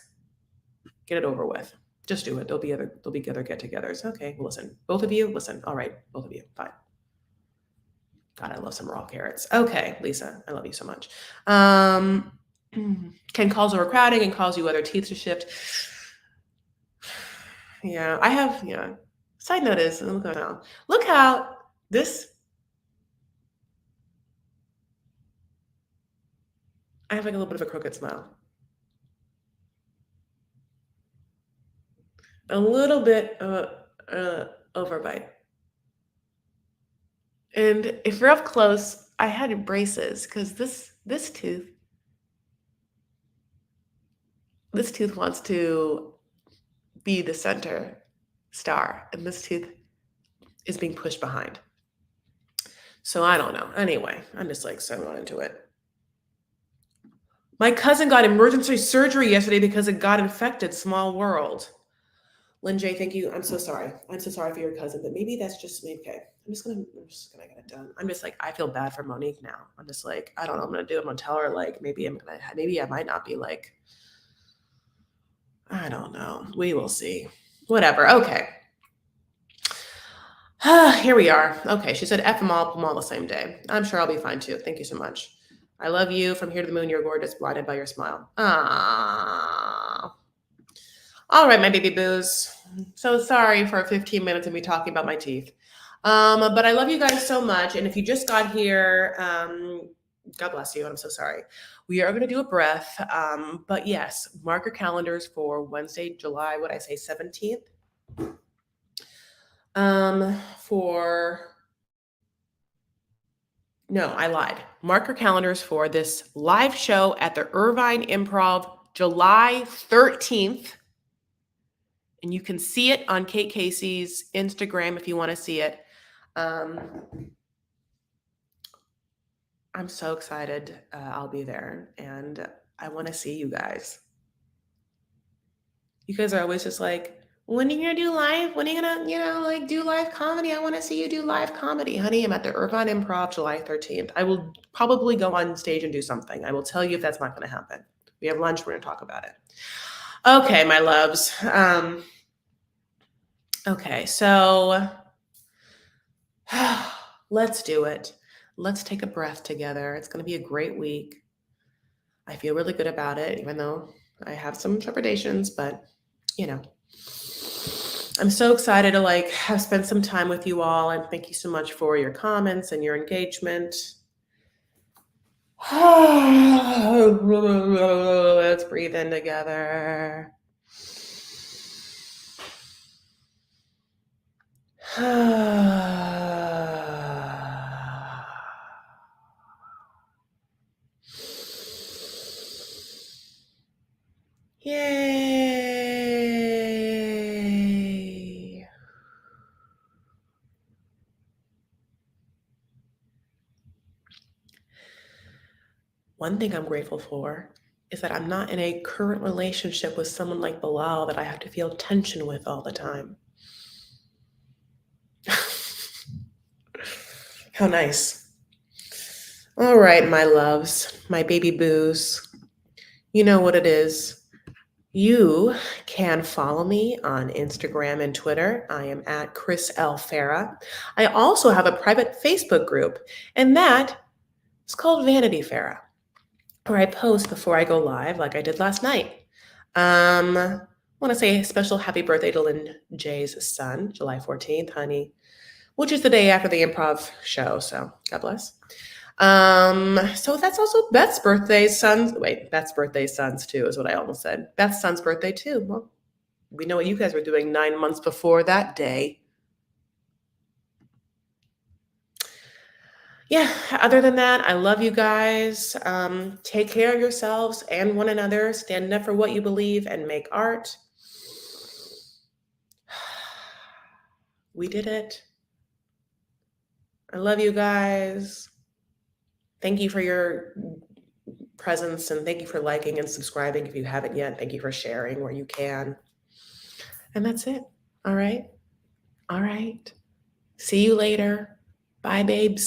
Get it over with. Just do it. There'll be other get-togethers. Okay, well, listen. Both of you, listen. All right, both of you. Fine. God, I love some raw carrots. Okay, Lisa, I love you so much. Can cause overcrowding and cause you other teeth to shift. Yeah, I have, Side note is, look how this, I have like a little bit of a crooked smile. A little bit of overbite. And if you're up close, I had braces because this tooth wants to be the center star, and this tooth is being pushed behind. So I don't know. Anyway, I'm just like so not into it. My cousin got emergency surgery yesterday because it got infected. Small world. Lynn J, thank you. I'm so sorry. I'm so sorry for your cousin, but maybe that's just me. Okay. I'm just gonna get it done. I'm just like, I feel bad for Monique now. I'm just like, I don't know what I'm gonna do. I'm gonna tell her like maybe I might not be like, I don't know. We will see. Whatever. Okay. Here we are. Okay, she said F them all the same day. I'm sure I'll be fine too. Thank you so much. I love you. From here to the moon, you're gorgeous, blinded by your smile. Ah. All right, my baby boos. So sorry for 15 minutes of me talking about my teeth. But I love you guys so much. And if you just got here, God bless you. And I'm so sorry. We are going to do a breath. But yes, mark your calendars for Wednesday, July, what I say, 17th. No, I lied. Mark your calendars for this live show at the Irvine Improv, July 13th. And you can see it on Kate Casey's Instagram if you want to see it. I'm so excited. I'll be there, and I want to see you guys. You guys are always just like, when are you gonna do live? When are you gonna, like do live comedy? I want to see you do live comedy, honey. I'm at the Irvine Improv, July 13th. I will probably go on stage and do something. I will tell you if that's not going to happen. We have lunch. We're going to talk about it. Okay, my loves. Okay, so let's do it. Let's take a breath together. It's going to be a great week. I feel really good about it, even though I have some trepidations, but I'm so excited to have spent some time with you all, and thank you so much for your comments and your engagement. Let's breathe in together. Yay. One thing I'm grateful for is that I'm not in a current relationship with someone like Bilal that I have to feel tension with all the time. How nice. All right, my loves, my baby boos. You know what it is. You can follow me on Instagram and Twitter. I am at Chris L. Farah. I also have a private Facebook group, and that is called Vanity Farah, where I post before I go live, like I did last night. I want to say a special happy birthday to Lynn J's son, July 14th, honey, which is the day after the improv show. So God bless. So that's also Beth's birthday, Beth's birthday sons too, is what I almost said. Beth's son's birthday too. Well, we know what you guys were doing 9 months before that day. Yeah, other than that, I love you guys. Take care of yourselves and one another. Stand up for what you believe and make art. We did it. I love you guys. Thank you for your presence, and thank you for liking and subscribing if you haven't yet. Thank you for sharing where you can. And that's it. All right. All right. See you later. Bye, babes.